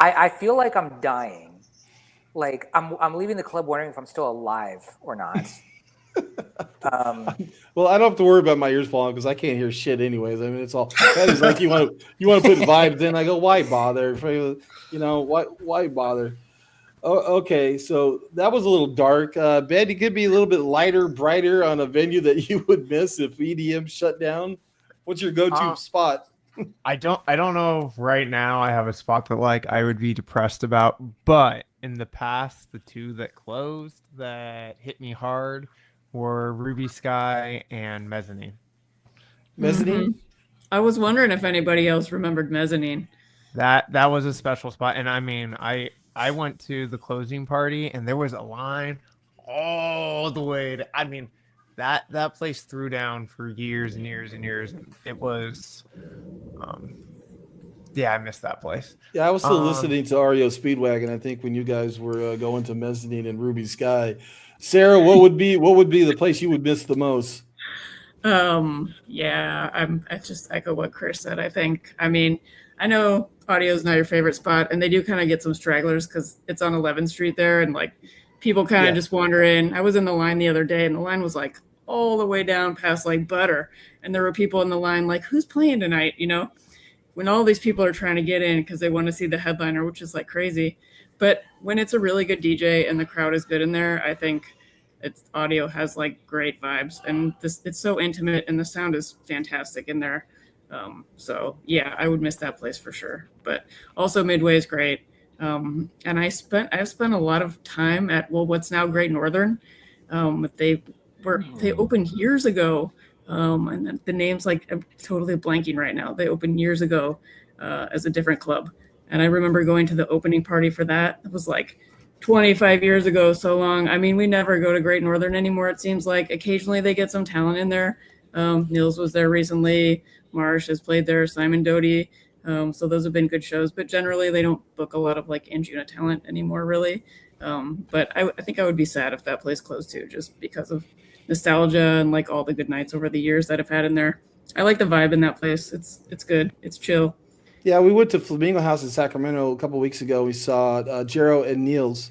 I feel like I'm dying. Like I'm leaving the club wondering if I'm still alive or not. Well, I don't have to worry about my ears falling because I can't hear shit anyways. I mean, it's all that is like you want to put vibes in. I go, why bother? Why bother? Oh, okay, so that was a little dark. Ben, you could be a little bit lighter, brighter on a venue that you would miss if EDM shut down. What's your go-to spot? I don't know right now. I have a spot that like I would be depressed about, but in the past, the two that closed that hit me hard were Ruby Sky and Mezzanine. Mezzanine? Mm-hmm. I was wondering if anybody else remembered Mezzanine. That was a special spot, and I mean, I went to the closing party, and there was a line all the way to, I mean, that place threw down for years and years and years. And it was, I missed that place. Yeah, I was still listening to REO Speedwagon, I think, when you guys were going to Mezzanine and Ruby Sky. Sarah, what would be the place you would miss the most? I just echo what Chris said. I mean, I know audio is not your favorite spot, and they do kind of get some stragglers because it's on 11th Street there, and like people kind of just wander in. I was in the line the other day, and the line was like all the way down past like Butter, and there were people in the line like, who's playing tonight? When all these people are trying to get in because they want to see the headliner, which is like crazy. But when it's a really good DJ and the crowd is good in there, I think audio has like great vibes, and it's so intimate and the sound is fantastic in there. I would miss that place for sure. But also Midway is great. And I've spent a lot of time at what's now Great Northern. They opened years ago. And the name's like, I'm totally blanking right now. They opened years ago as a different club. And I remember going to the opening party for that. It was like 25 years ago, so long. I mean, we never go to Great Northern anymore. It seems like occasionally they get some talent in there. Nils was there recently. Marsh has played there, Simon Doty. So those have been good shows, but generally they don't book a lot of like Anjuna talent anymore, really. But I think I would be sad if that place closed too, just because of nostalgia and like all the good nights over the years that I've had in there. I like the vibe in that place. It's good. It's chill. Yeah, we went to Flamingo House in Sacramento a couple of weeks ago. We saw Jero and Niels,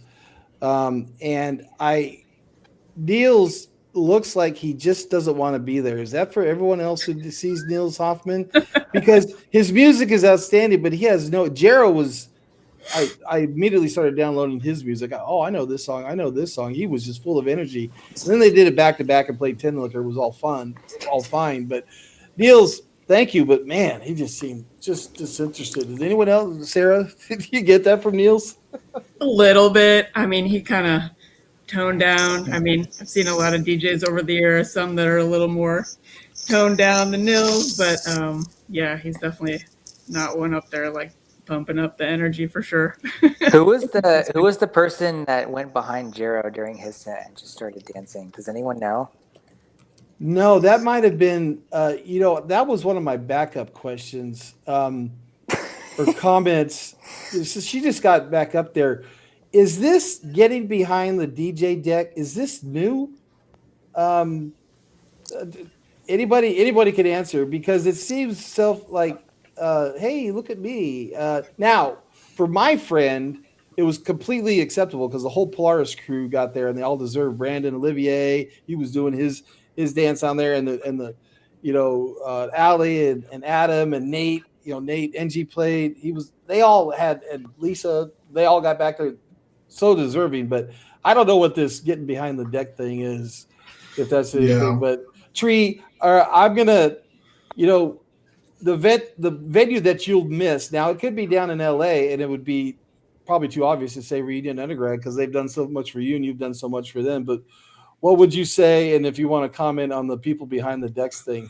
and Niels looks like he just doesn't want to be there. Is that for everyone else who sees Niels Hoffman? Because his music is outstanding, but he has no. Jero was. I immediately started downloading his music. Oh, I know this song. I know this song. He was just full of energy. And then they did it back to back and played Tin Liquor. It was all fun, all fine. But Niels, thank you. But man, he just seemed just disinterested. Did anyone else, Sarah? Did you get that from Niels? A little bit. I mean, he kind of toned down. I mean, I've seen a lot of DJs over the years, some that are a little more toned down than Nils, but yeah, he's definitely not one up there like pumping up the energy for sure. Who was the person that went behind Jero during his set and just started dancing? Does anyone know? No, that might have been, that was one of my backup questions or comments. So she just got back up there. Is this getting behind the DJ deck? Is this new? Anybody could answer because it seems hey, look at me. Now, for my friend, it was completely acceptable because the whole Polaris crew got there and they all deserved. Brandon Olivier, he was doing his dance on there, and the Ali and Adam and Nate, Nate NG played. They all had, and Lisa, they all got back there, so deserving. But I don't know what this getting behind the deck thing is, if that's anything. Yeah. But Tree, I'm gonna, the venue that you'll miss. Now it could be down in LA, and it would be probably too obvious to say Reunion Undergrad because they've done so much for you and you've done so much for them. But what would you say? And if you want to comment on the people behind the decks thing.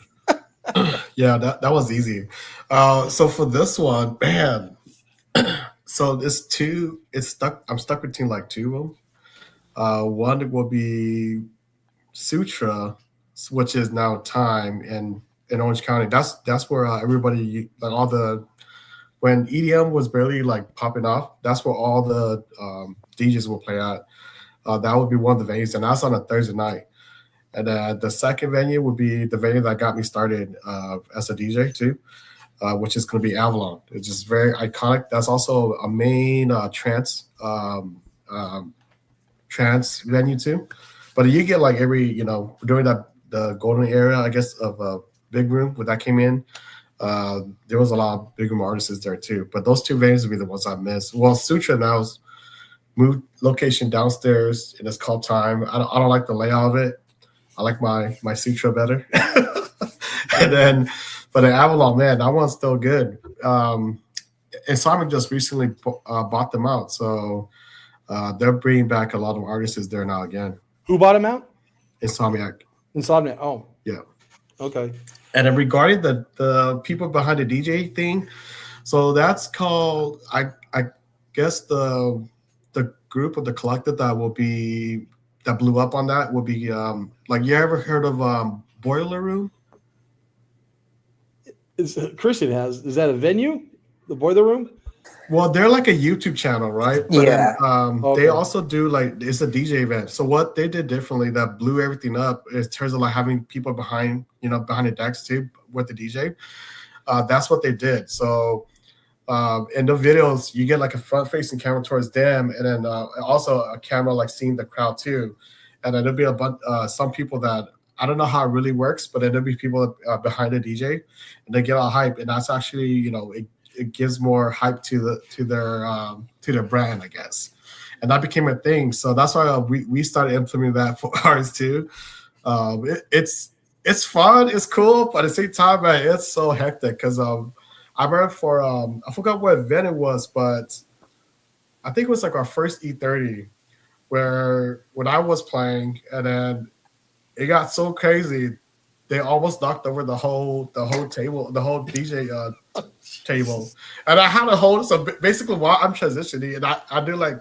Yeah, that was easy. So for this one, man, so I'm stuck between like two of them. One will be Sutra, which is now Time in Orange County. That's where everybody, like when EDM was barely like popping off, that's where all the DJs will play at. That would be one of the venues, and that's on a Thursday night. And the second venue would be the venue that got me started as a DJ too, which is going to be Avalon. It's just very iconic. That's also a main trance venue too. But you get like every, during the golden era, I guess, of Big Room when that came in, there was a lot of Big Room artists there too. But those two venues would be the ones I missed. Well, Sutra now is moved location downstairs, and it's called Time. I don't like the layout of it. I like my Sutra better. And then, but the Avalon, man, that one's still good. And Simon just recently bought them out, so they're bringing back a lot of artists there now again. Who bought him out? Insomniac. Oh, Yeah. Okay. And then regarding the people behind the DJ thing, so that's called, I guess the group or the collective that blew up on that will be like, you ever heard of Boiler Room? Christian is that a venue? The Boiler Room? Well, they're like a YouTube channel, right? But Yeah. They also do it's a DJ event. So what they did differently that blew everything up in terms of like having people behind the decks too with the DJ. That's what they did. So in the videos, you get like a front-facing camera towards them, and then also a camera like seeing the crowd too. And then there'll be a bunch, some people that I don't know how it really works, but then there'll be people behind the DJ, and they get all hype, and that's actually it gives more hype to their brand, I guess. And that became a thing. So that's why we started implementing that for ours too. It's fun, it's cool, but at the same time, man, it's so hectic because I remember for I forgot what event it was, but I think it was like our first E30 where when I was playing, and then it got so crazy, they almost knocked over the whole table, the whole DJ table, and I had to hold. So basically, while I'm transitioning, and I do like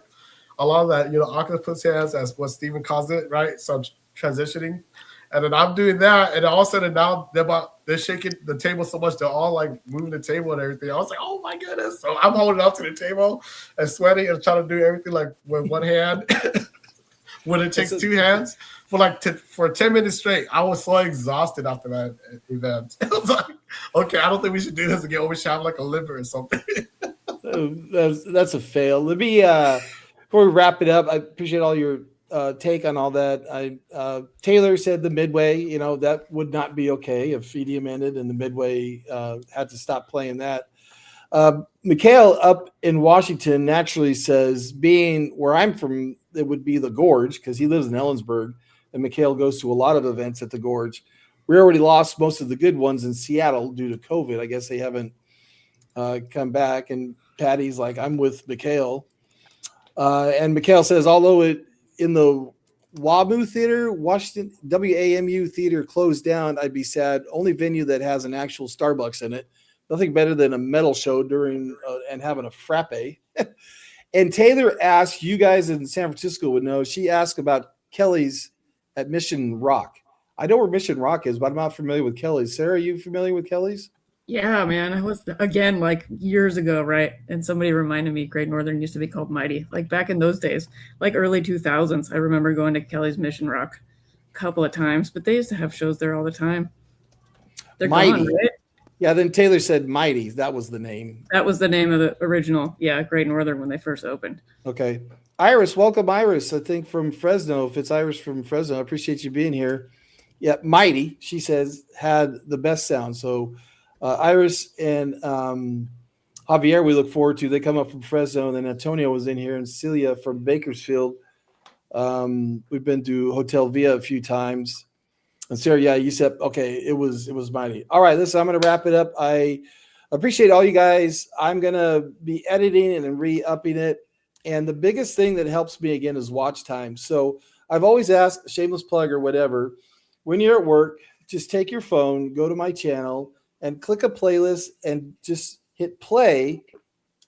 a lot of that, octopus hands, as what Steven calls it, right? So I'm transitioning, and then I'm doing that, and all of a sudden now they're shaking the table so much they're all like moving the table and everything. I was like, oh my goodness! So I'm holding up to the table and sweating and trying to do everything like with one hand. when it takes two hands for like for 10 minutes straight. I was so exhausted after that event. I was like, okay, I don't think we should do this again. We should have like a liver or something. That's a fail. Let me before we wrap it up, I appreciate all your take on all that. Taylor said the midway, that would not be okay if EDM ended and the midway had to stop playing that. Mikhail up in Washington naturally says, being where I'm from, it would be the Gorge because he lives in Ellensburg, and Mikhail goes to a lot of events at the Gorge. We already lost most of the good ones in Seattle due to COVID. I guess they haven't come back. And Patty's like, I'm with Mikhail. And Mikhail says, although it in the WAMU Theater, Washington WAMU Theater closed down, I'd be sad. Only venue that has an actual Starbucks in it. Nothing better than a metal show during and having a frappe. And Taylor asked, you guys in San Francisco would know, she asked about Kelly's at Mission Rock. I know where Mission Rock is, but I'm not familiar with Kelly's. Sarah, are you familiar with Kelly's? Yeah, man. I was, again, like years ago, right? And somebody reminded me Great Northern used to be called Mighty. Like back in those days, like early 2000s, I remember going to Kelly's Mission Rock a couple of times, but they used to have shows there all the time. They're Mighty. gone, right? Yeah, then Taylor said Mighty. That was the name. That was the name of the original, Great Northern when they first opened. Okay. Iris, welcome, Iris. I think from Fresno. If it's Iris from Fresno, I appreciate you being here. Yeah, Mighty, she says, had the best sound. So Iris and Javier, we look forward to. They come up from Fresno, and then Antonio was in here, and Celia from Bakersfield. We've been to Hotel Via a few times. And Sarah, yeah, you said, okay, it was Mighty. All right, listen, I'm going to wrap it up. I appreciate all you guys. I'm going to be editing it and re-upping it. And the biggest thing that helps me, again, is watch time. So I've always asked, shameless plug or whatever, when you're at work, just take your phone, go to my channel, and click a playlist and just hit play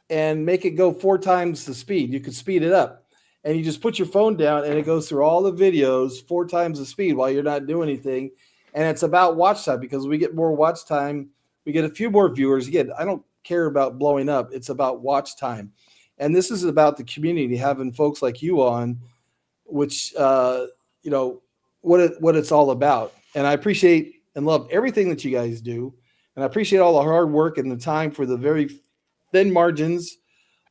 and make it go 4 times the speed. You could speed it up. And you just put your phone down and it goes through all the videos 4 times the speed while you're not doing anything. And it's about watch time because we get more watch time. We get a few more viewers. Again, I don't care about blowing up. It's about watch time. And this is about the community, having folks like you on, which, what it's all about. And I appreciate and love everything that you guys do. And I appreciate all the hard work and the time for the very thin margins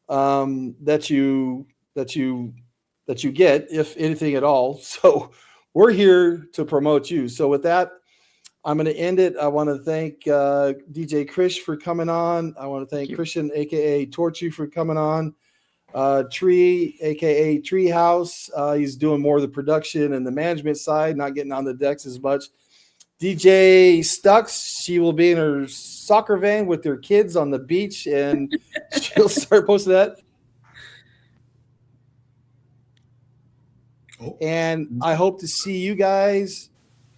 that you get, if anything at all. So we're here to promote you. So with that, I'm going to end it. I want to thank DJ Krish for coming on. I want to thank Christian, aka Tohrchu, for coming on. Tree, aka Treehouse. He's doing more of the production and the management side, not getting on the decks as much. DJ Stux, she will be in her soccer van with her kids on the beach, and she'll start posting that. And I hope to see you guys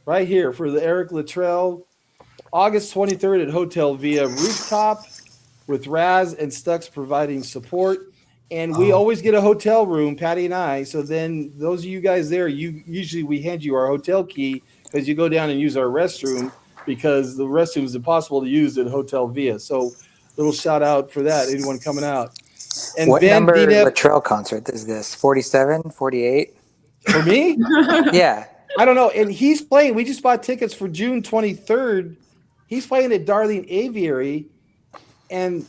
right here for the Eric Luttrell, August 23rd at Hotel Via Rooftop with Raz and Stux providing support. And we always get a hotel room, Patty and I. So then those of you guys there, we hand you our hotel key because you go down and use our restroom because the restroom is impossible to use at Hotel Via. So little shout out for that. Anyone coming out. And what Ben number Dinep, Luttrell concert is this? 47, 48? For me? Yeah. I don't know. And he's playing. We just bought tickets for June 23rd. He's playing at Darling Aviary. And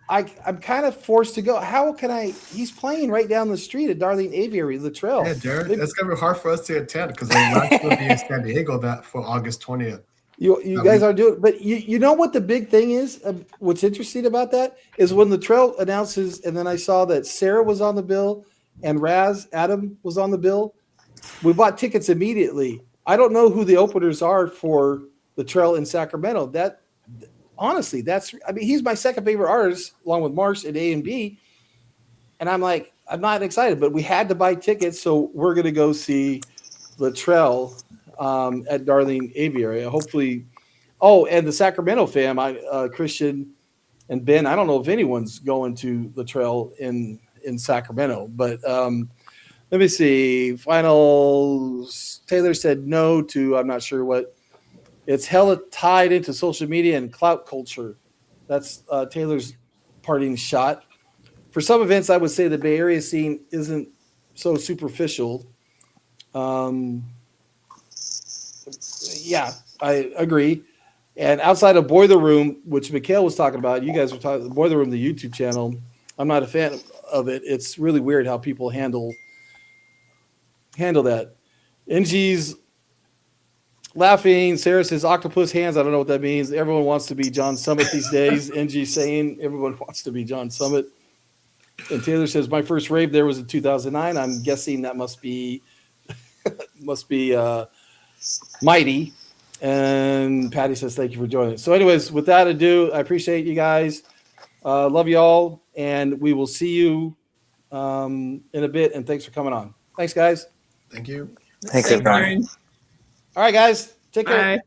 I'm kind of forced to go. How can I? He's playing right down the street at Darling Aviary, Luttrell. Yeah, Derek, it's going to be hard for us to attend because we're not going to be in San Diego for August 20th. You guys are doing, but you know what the big thing is? What's interesting about that is when Luttrell announces, and then I saw that Sarah was on the bill and Adam was on the bill. We bought tickets immediately. I don't know who the openers are for Luttrell in Sacramento. Honestly, he's my second favorite artist along with Marsh at A&B. And I'm like, I'm not excited, but we had to buy tickets. So we're going to go see Luttrell at Darling Aviary. Hopefully. Oh, and the Sacramento fam, Christian and Ben, I don't know if anyone's going to Luttrell in Sacramento, but let me see. Final, Taylor said no to, I'm not sure what. It's hella tied into social media and clout culture. That's Taylor's parting shot. For some events, I would say the Bay Area scene isn't so superficial. Yeah, I agree. And outside of Boiler Room, which Mikhail was talking about, you guys were talking Boiler Room, the YouTube channel. I'm not a fan of it. It's really weird how people handle that. NG's laughing. Sarah says octopus hands. I don't know what that means. Everyone wants to be John Summit these days. NG saying everyone wants to be John Summit. And Taylor says my first rave there was in 2009. I'm guessing that must be Mighty. And Patty says thank you for joining. So anyways, without ado, I appreciate you guys. Love you all, and we will see you in a bit. And thanks for coming on. Thanks, guys. Thank you. Thanks, Thanks, everyone. Aaron. All right, guys. Take care.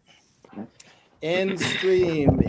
Bye. End stream.